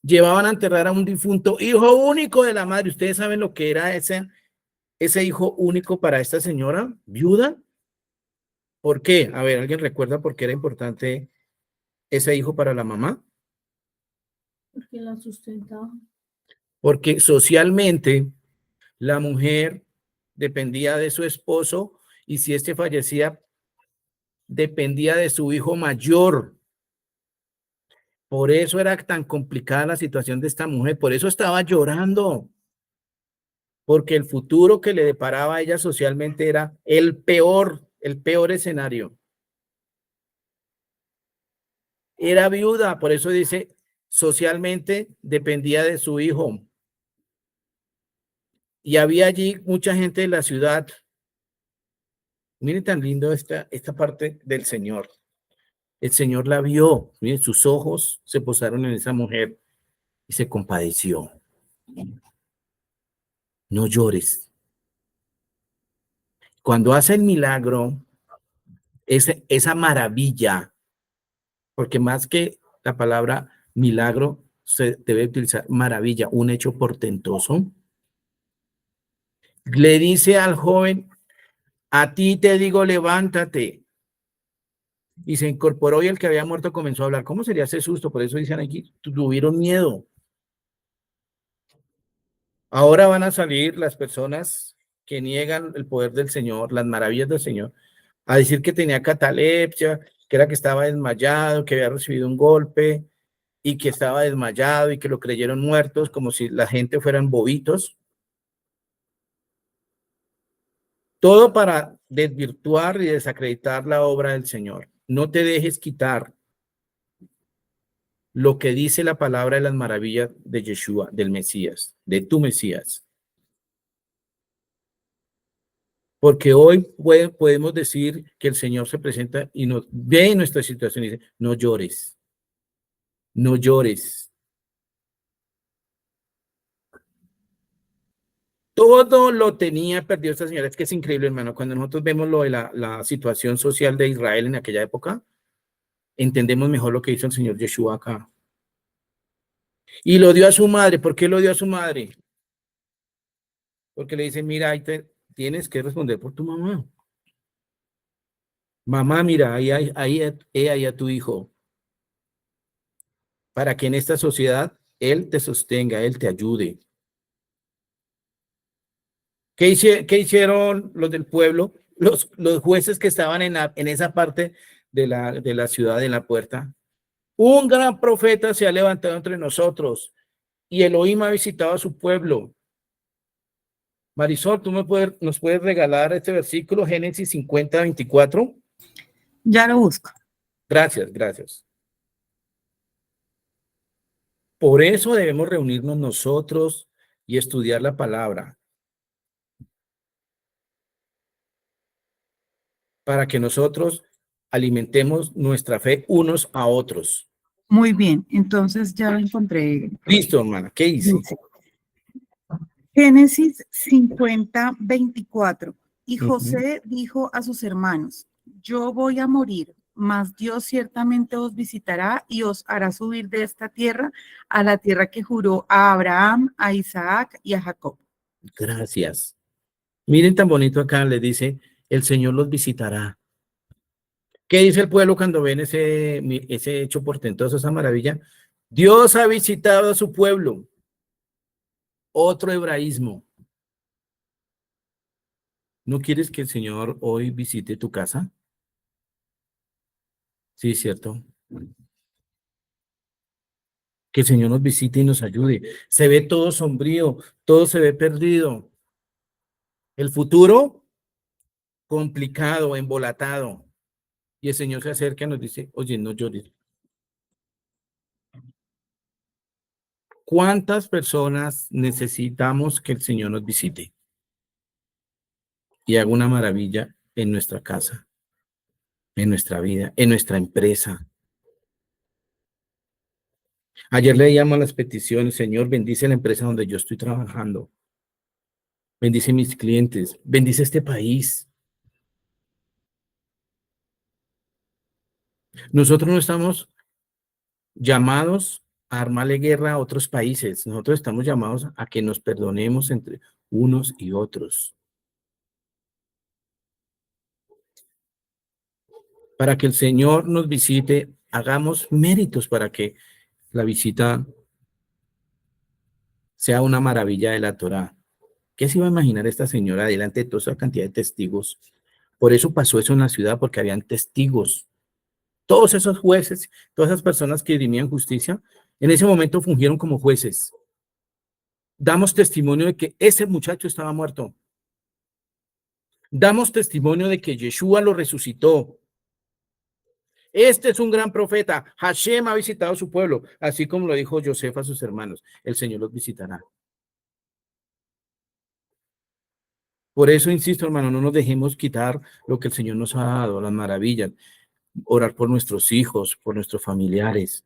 Llevaban a enterrar a un difunto hijo único de la madre. ¿Ustedes saben lo que era ese hijo único para esta señora viuda? ¿Por qué? A ver, ¿alguien recuerda por qué era importante ese hijo para la mamá? Porque la sustentaba. Porque socialmente la mujer dependía de su esposo y si éste fallecía, dependía de su hijo mayor. Por eso era tan complicada la situación de esta mujer, por eso estaba llorando, porque el futuro que le deparaba a ella socialmente era el peor escenario. Era viuda, por eso dice, socialmente dependía de su hijo. Y había allí mucha gente de la ciudad. Miren tan lindo esta parte del Señor. El Señor la vio, miren, sus ojos se posaron en esa mujer y se compadeció. No llores. Cuando hace el milagro, esa maravilla, porque más que la palabra milagro, se debe utilizar maravilla, un hecho portentoso. Le dice al joven, a ti te digo, levántate. Y se incorporó y el que había muerto comenzó a hablar. ¿Cómo sería ese susto? Por eso dicen aquí, tuvieron miedo. Ahora van a salir las personas que niegan el poder del Señor, las maravillas del Señor, a decir que tenía catalepsia, que era que estaba desmayado, que había recibido un golpe y que estaba desmayado y que lo creyeron muertos, como si la gente fueran bobitos. Todo para desvirtuar y desacreditar la obra del Señor. No te dejes quitar lo que dice la palabra de las maravillas de Yeshua, del Mesías, de tu Mesías. Porque hoy podemos decir que el Señor se presenta y nos ve en nuestra situación y dice, no llores, no llores. Todo lo tenía perdido esta señora. Es que es increíble, hermano. Cuando nosotros vemos lo de la situación social de Israel en aquella época, entendemos mejor lo que hizo el Señor Yeshua acá. Y lo dio a su madre. ¿Por qué lo dio a su madre? Porque le dice, mira, tienes que responder por tu mamá. Mamá, mira, ahí a tu hijo. Para que en esta sociedad él te sostenga, él te ayude. ¿Qué hicieron los del pueblo? Los jueces que estaban en esa parte de la ciudad, en la puerta. Un gran profeta se ha levantado entre nosotros y Elohim ha visitado a su pueblo. Marisol, ¿tú nos puedes regalar este versículo, Génesis 50, 24? Ya lo busco. Gracias, gracias. Por eso debemos reunirnos nosotros y estudiar la palabra. Para que nosotros alimentemos nuestra fe unos a otros. Muy bien, entonces ya lo encontré. Listo, hermana, ¿qué hice? Dice, Génesis 50, 24. Y José dijo a sus hermanos, yo voy a morir, mas Dios ciertamente os visitará y os hará subir de esta tierra a la tierra que juró a Abraham, a Isaac y a Jacob. Gracias. Miren tan bonito acá, le dice, el Señor los visitará. ¿Qué dice el pueblo cuando ven ese hecho portentoso, esa maravilla? Dios ha visitado a su pueblo. Otro hebraísmo. ¿No quieres que el Señor hoy visite tu casa? Sí, cierto. Que el Señor nos visite y nos ayude. Se ve todo sombrío, todo se ve perdido. El futuro complicado, embolatado. Y el Señor se acerca y nos dice, oye, no llores. ¿Cuántas personas necesitamos que el Señor nos visite y haga una maravilla en nuestra casa, en nuestra vida, en nuestra empresa? Ayer leíamos las peticiones, Señor, bendice la empresa donde yo estoy trabajando. Bendice mis clientes, bendice este país. Nosotros no estamos llamados armarle guerra a otros países. Nosotros estamos llamados a que nos perdonemos entre unos y otros. Para que el Señor nos visite, hagamos méritos para que la visita sea una maravilla de la Torá. ¿Qué se iba a imaginar esta señora delante de toda esa cantidad de testigos? Por eso pasó eso en la ciudad, porque habían testigos. Todos esos jueces, todas esas personas que dirimían justicia, en ese momento fungieron como jueces. Damos testimonio de que ese muchacho estaba muerto. Damos testimonio de que Yeshua lo resucitó. Este es un gran profeta. Hashem ha visitado a su pueblo, así como lo dijo Yosef a sus hermanos. El Señor los visitará. Por eso insisto, hermano, no nos dejemos quitar lo que el Señor nos ha dado, las maravillas. Orar por nuestros hijos, por nuestros familiares.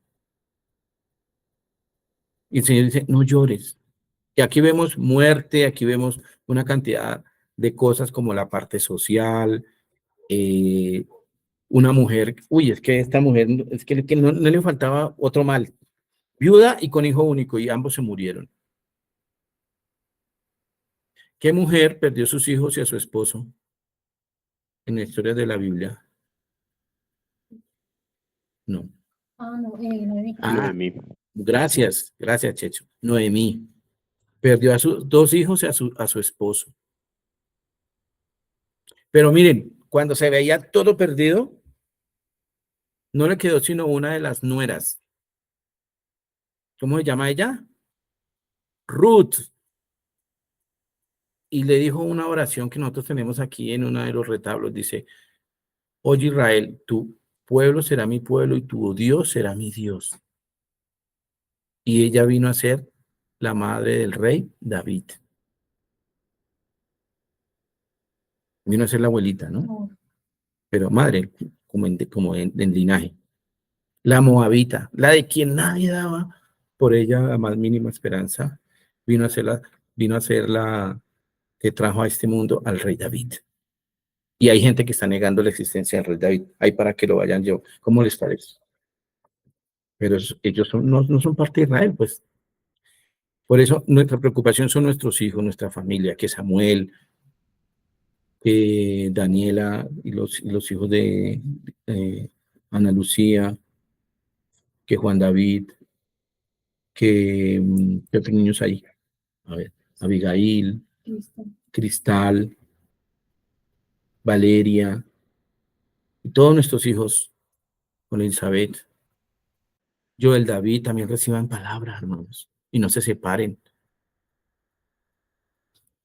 Y el Señor dice, no llores. Y aquí vemos muerte, aquí vemos una cantidad de cosas como la parte social, una mujer, es que esta mujer, es que no le faltaba otro mal, viuda y con hijo único, y ambos se murieron. ¿Qué mujer perdió a sus hijos y a su esposo en la historia de la Biblia? No. Noemí. Noemí. Gracias, Checho. Noemí perdió a sus 2 hijos y a su esposo. Pero miren, cuando se veía todo perdido, no le quedó sino una de las nueras. ¿Cómo se llama ella? Ruth. Y le dijo una oración que nosotros tenemos aquí en uno de los retablos. Dice, oye Israel, tu pueblo será mi pueblo y tu Dios será mi Dios. Y ella vino a ser la madre del rey David. Vino a ser la abuelita, ¿no? Pero madre, como en linaje. La moabita, la de quien nadie daba por ella la más mínima esperanza, vino a ser la que trajo a este mundo al rey David. Y hay gente que está negando la existencia del rey David. Hay para que lo vayan yo. ¿Cómo les parece? Pero ellos no son parte de Israel, pues. Por eso nuestra preocupación son nuestros hijos, nuestra familia, que Samuel, que Daniela y los hijos de Ana Lucía, que Juan David, que otros niños hay. A ver, Abigail, Cristal, Valeria, y todos nuestros hijos con Elizabeth, Joel, David, también reciban palabras, hermanos, y no se separen.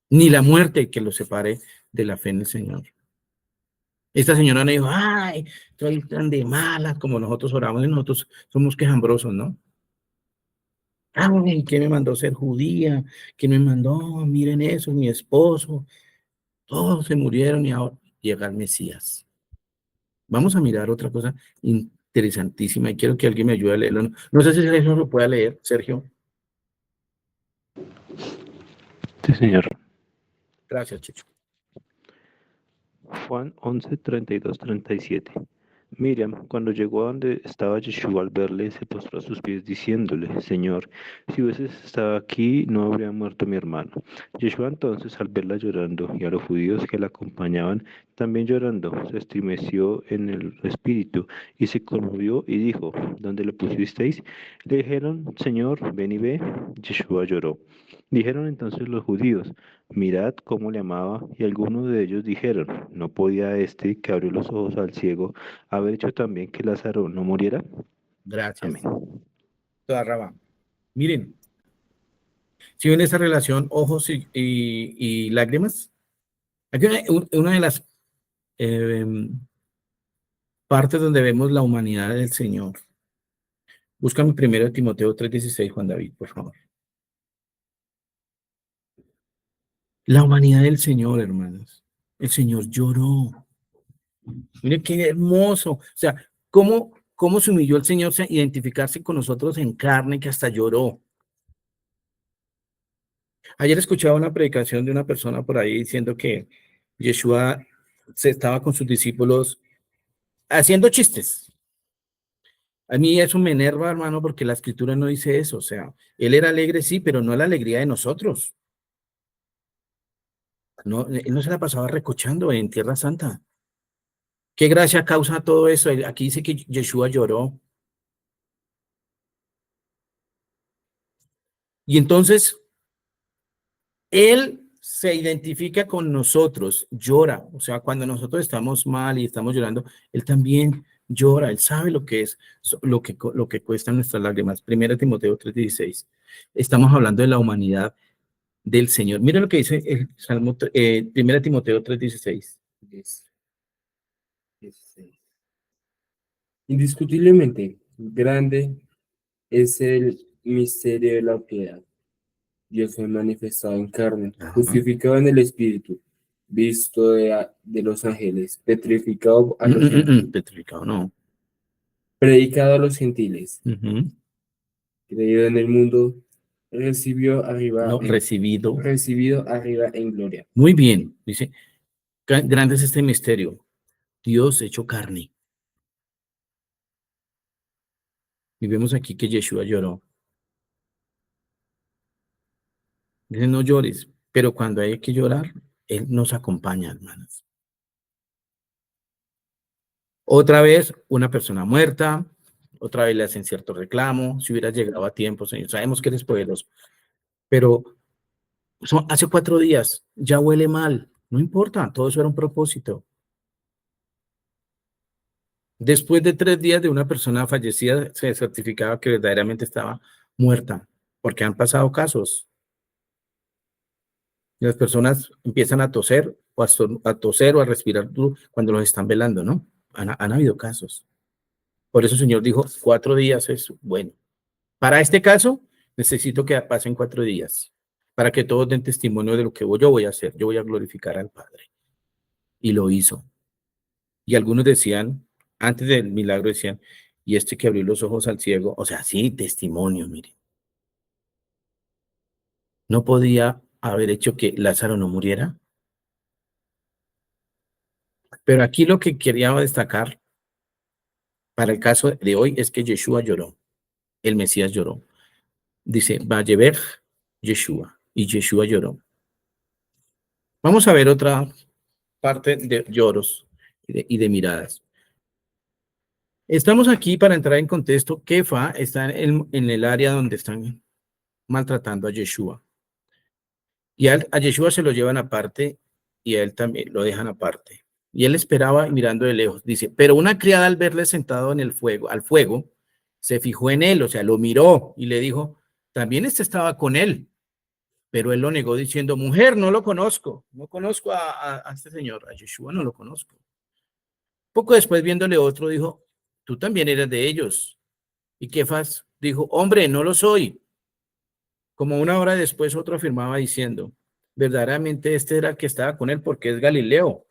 Ni la muerte que los separe de la fe en el Señor. Esta señora no dijo, ay, estoy tan de malas como nosotros oramos, y nosotros somos quejambrosos, ¿no? Ay, ¿quién me mandó ser judía? ¿Quién me mandó? Miren eso, mi esposo. Todos se murieron y ahora llega el Mesías. Vamos a mirar otra cosa interesantísima y quiero que alguien me ayude a leerlo. No sé si Sergio lo pueda leer, Sergio. Sí, señor. Gracias, Chicho. Juan 11, 32, 37. Miriam, cuando llegó a donde estaba Yeshua al verle, se postró a sus pies diciéndole, Señor, si hubieses estado aquí, no habría muerto mi hermano. Yeshua entonces, al verla llorando, y a los judíos que la acompañaban, también llorando, se estremeció en el espíritu, y se conmovió, y dijo, ¿dónde le pusisteis? Le dijeron, Señor, ven y ve. Yeshua lloró. Dijeron entonces los judíos, mirad cómo le amaba, y algunos de ellos dijeron, ¿no podía este, que abrió los ojos al ciego, haber hecho también que Lázaro no muriera? Gracias. Amén. Toda raba. Miren, si ven esa relación ojos y lágrimas, aquí una de las partes donde vemos la humanidad del Señor. Búscame primero Timoteo 3:16, Juan David, por favor. La humanidad del Señor, hermanos. El Señor lloró. Mire qué hermoso. O sea, cómo se humilló el Señor a identificarse con nosotros en carne, que hasta lloró. Ayer escuchaba una predicación de una persona por ahí diciendo que Yeshua se estaba con sus discípulos haciendo chistes. A mí eso me enerva, hermano, porque la escritura no dice eso. O sea, él era alegre, sí, pero no la alegría de nosotros. No, él no se la pasaba recochando en Tierra Santa. ¿Qué gracia causa todo eso? Aquí dice que Yeshua lloró. Y entonces, él se identifica con nosotros, llora. O sea, cuando nosotros estamos mal y estamos llorando, él también llora. Él sabe lo que es, lo que cuestan nuestras lágrimas. 1 Timoteo 3:16. Estamos hablando de la humanidad del Señor. Mira lo que dice el Salmo, 1 Timoteo 3:16. 16. Indiscutiblemente, grande es el misterio de la piedad. Dios fue manifestado en carne, Ajá. justificado en el Espíritu, visto de los ángeles, petrificado a los gentiles, Petrificado, no. predicado a los gentiles, Ujú. creído en el mundo, No, recibido arriba en gloria. Muy bien, dice, grande es este misterio. Dios hecho carne. Y vemos aquí que Yeshua lloró. Dice, no llores, pero cuando hay que llorar, Él nos acompaña, hermanos. Otra vez, una persona muerta, otra vez le hacen cierto reclamo, si hubiera llegado a tiempo, Señor, sabemos que eres poderoso, pero hace 4 días, ya huele mal, no importa, todo eso era un propósito. Después de 3 días de una persona fallecida, se certificaba que verdaderamente estaba muerta, porque han pasado casos. Las personas empiezan a toser a toser o a respirar duro cuando los están velando, ¿no? Han habido casos. Por eso el Señor dijo, 4 días es bueno. Para este caso, necesito que pasen 4 días, para que todos den testimonio de lo que yo voy a hacer. Yo voy a glorificar al Padre. Y lo hizo. Y algunos decían, antes del milagro decían, y este que abrió los ojos al ciego, o sea, sí, testimonio, mire. ¿No podía haber hecho que Lázaro no muriera? Pero aquí lo que quería destacar para el caso de hoy es que Yeshua lloró, el Mesías lloró. Dice, Vayeber Yeshua, y Yeshua lloró. Vamos a ver otra parte de lloros y de miradas. Estamos aquí para entrar en contexto. Kefa está en el área donde están maltratando a Yeshua. Y a Yeshua se lo llevan aparte y a él también lo dejan aparte. Y él esperaba mirando de lejos. Dice, pero una criada al verle sentado en el fuego, al fuego, se fijó en él, o sea, lo miró y le dijo, también este estaba con él. Pero él lo negó diciendo, mujer, no lo conozco. No conozco a este señor, a Yeshua no lo conozco. Poco después, viéndole otro, dijo, tú también eres de ellos. Y Kefas dijo, hombre, no lo soy. Como una hora después, otro afirmaba diciendo, verdaderamente este era el que estaba con él porque es Galileo.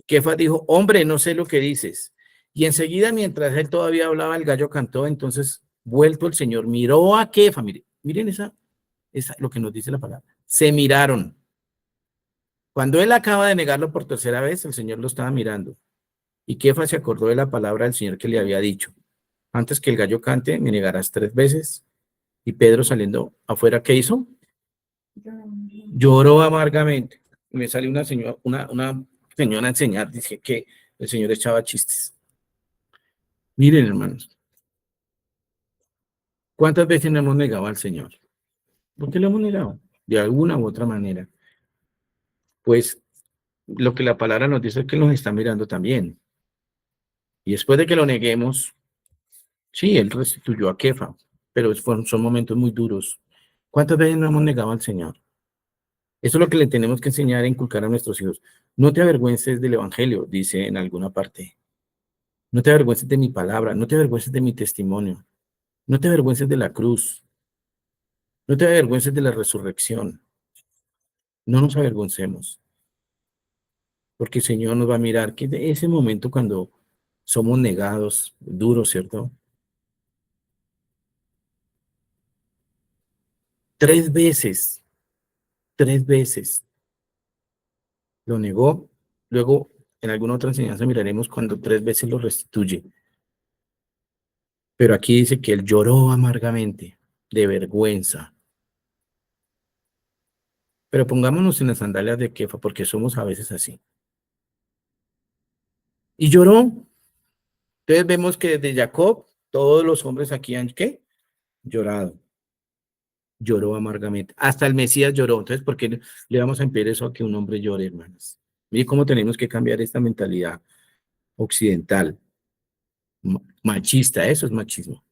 Kefas dijo, hombre, no sé lo que dices. Y enseguida, mientras él todavía hablaba, el gallo cantó. Entonces, vuelto el Señor, miró a Kefa. Miren esa lo que nos dice la palabra. Se miraron. Cuando él acaba de negarlo por tercera vez, el Señor lo estaba mirando. Y Kefa se acordó de la palabra del Señor que le había dicho. Antes que el gallo cante, me negarás 3 veces. Y Pedro saliendo afuera, ¿qué hizo? Lloró amargamente. Y me sale una señora a enseñar, dice que el Señor echaba chistes. Miren, hermanos, ¿cuántas veces no hemos negado al Señor? ¿Por qué lo hemos negado? De alguna u otra manera. Pues lo que la palabra nos dice es que nos está mirando también. Y después de que lo neguemos, sí, él restituyó a Kefa, pero son momentos muy duros. ¿Cuántas veces no hemos negado al Señor? Eso es lo que le tenemos que enseñar e inculcar a nuestros hijos. No te avergüences del Evangelio, dice en alguna parte. No te avergüences de mi palabra, no te avergüences de mi testimonio, no te avergüences de la cruz, no te avergüences de la resurrección. No nos avergoncemos, porque el Señor nos va a mirar, que de ese momento cuando somos negados, duros, ¿cierto? 3 veces, 3 veces lo negó. Luego, en alguna otra enseñanza miraremos cuando 3 veces lo restituye. Pero aquí dice que él lloró amargamente, de vergüenza. Pero pongámonos en las sandalias de Kefa, porque somos a veces así. Y lloró. Entonces vemos que desde Jacob, todos los hombres aquí han, ¿qué? Llorado. Lloró amargamente. Hasta el Mesías lloró. Entonces, ¿por qué le vamos a impedir eso a que un hombre llore, hermanos? Mire cómo tenemos que cambiar esta mentalidad occidental, machista. Eso es machismo.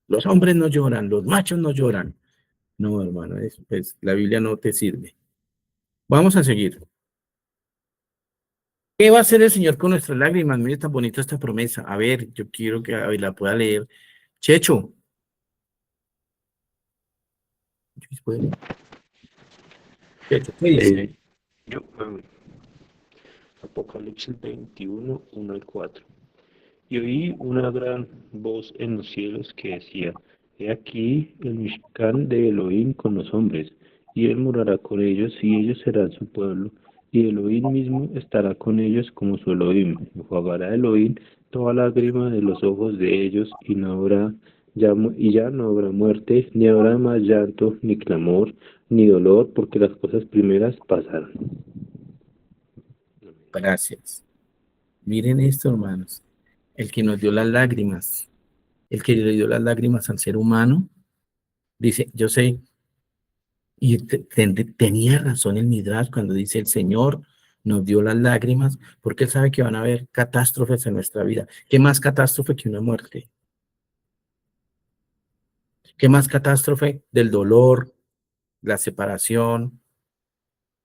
Los hombres no lloran, los machos no lloran. No, hermano, pues, la Biblia no te sirve. Vamos a seguir. ¿Qué va a hacer el Señor con nuestras lágrimas? Mire tan bonita esta promesa. A ver, yo quiero que la pueda leer. Checho. Checho, ¿qué dice? Apocalipsis 21, 1 al 4. Y oí una gran voz en los cielos que decía, he aquí el Mishkan de Elohim con los hombres, y él morará con ellos, y ellos serán su pueblo, y Elohim mismo estará con ellos como su Elohim. Enjuagará Elohim toda lágrima de los ojos de ellos, y ya no habrá muerte, ni habrá más llanto, ni clamor, ni dolor, porque las cosas primeras pasaron. Gracias. Miren esto, hermanos. El que nos dio las lágrimas, el que le dio las lágrimas al ser humano, dice, yo sé, y tenía razón el Midrash cuando dice el Señor nos dio las lágrimas, porque Él sabe que van a haber catástrofes en nuestra vida. ¿Qué más catástrofe que una muerte? ¿Qué más catástrofe del dolor, la separación,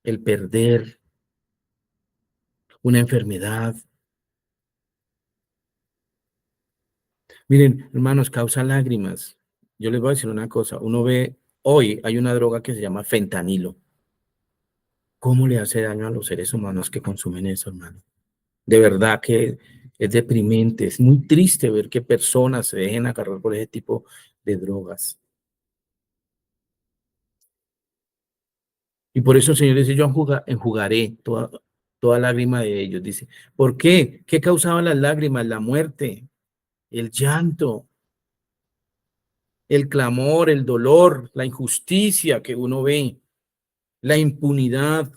el perder, una enfermedad? Miren, hermanos, causa lágrimas. Yo les voy a decir una cosa. Uno ve, hoy hay una droga que se llama fentanilo. ¿Cómo le hace daño a los seres humanos que consumen eso, hermano? De verdad que es deprimente. Es muy triste ver que personas se dejen agarrar por ese tipo de drogas. Y por eso el Señor dice, yo enjugaré toda lágrima de ellos. Dice, ¿por qué? ¿Qué causaban las lágrimas? La muerte, el llanto, el clamor, el dolor, la injusticia que uno ve, la impunidad.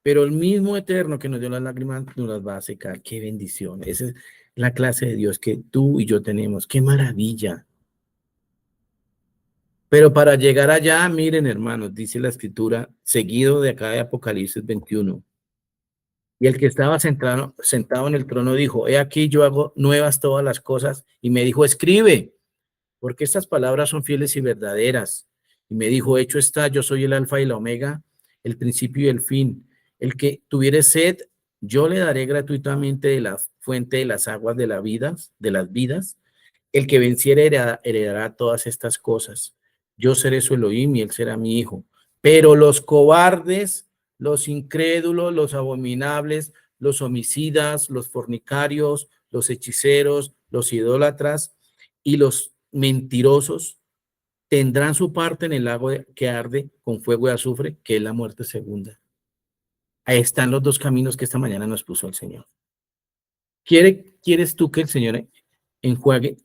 Pero el mismo Eterno que nos dio las lágrimas nos las va a secar. ¡Qué bendición! Esa es la clase de Dios que tú y yo tenemos. ¡Qué maravilla! Pero para llegar allá, miren, hermanos, dice la Escritura, seguido de acá de Apocalipsis 21. Y el que estaba sentado en el trono dijo, he aquí yo hago nuevas todas las cosas. Y me dijo, escribe, porque estas palabras son fieles y verdaderas. Y me dijo, hecho está, yo soy el alfa y la omega, el principio y el fin. El que tuviere sed, yo le daré gratuitamente de la fuente de las aguas de las vidas. El que venciere heredará todas estas cosas. Yo seré su Elohim y él será mi hijo. Pero los cobardes, los incrédulos, los abominables, los homicidas, los fornicarios, los hechiceros, los idólatras y los mentirosos tendrán su parte en el lago que arde con fuego y azufre, que es la muerte segunda. Ahí están los dos caminos que esta mañana nos puso el Señor. ¿Quieres tú que el Señor enjuague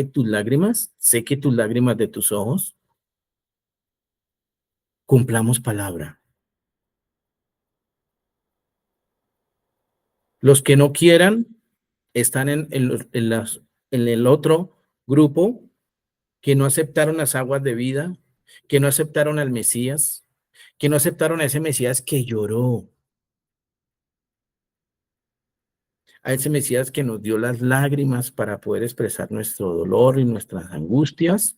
tus lágrimas, seque tus lágrimas de tus ojos? Cumplamos palabra. Los que no quieran están en el otro grupo que no aceptaron las aguas de vida, que no aceptaron al Mesías, que no aceptaron a ese Mesías que lloró, a ese Mesías que nos dio las lágrimas para poder expresar nuestro dolor y nuestras angustias.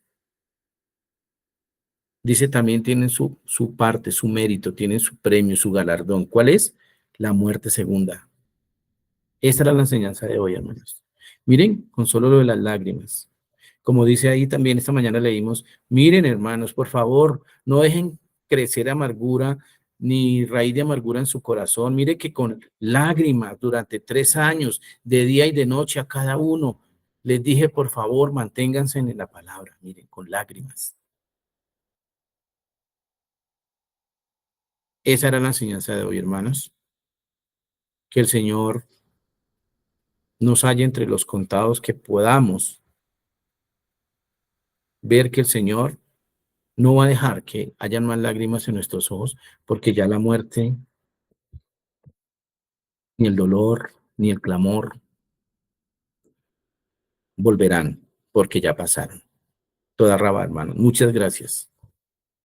Dice también tienen su parte, su mérito, tienen su premio, su galardón. ¿Cuál es? La muerte segunda. Esta era la enseñanza de hoy, hermanos. Miren, con solo lo de las lágrimas. Como dice ahí también, esta mañana leímos, miren, hermanos, por favor, no dejen crecer amargura ni raíz de amargura en su corazón. Mire que con lágrimas durante 3 años, de día y de noche a cada uno, les dije, por favor, manténganse en la palabra. Miren, con lágrimas. Esa era la enseñanza de hoy, hermanos. Que el Señor nos haya entre los contados, que podamos ver que el Señor no va a dejar que haya más lágrimas en nuestros ojos, porque ya la muerte, ni el dolor, ni el clamor volverán, porque ya pasaron. Toda raba, hermano. Muchas gracias.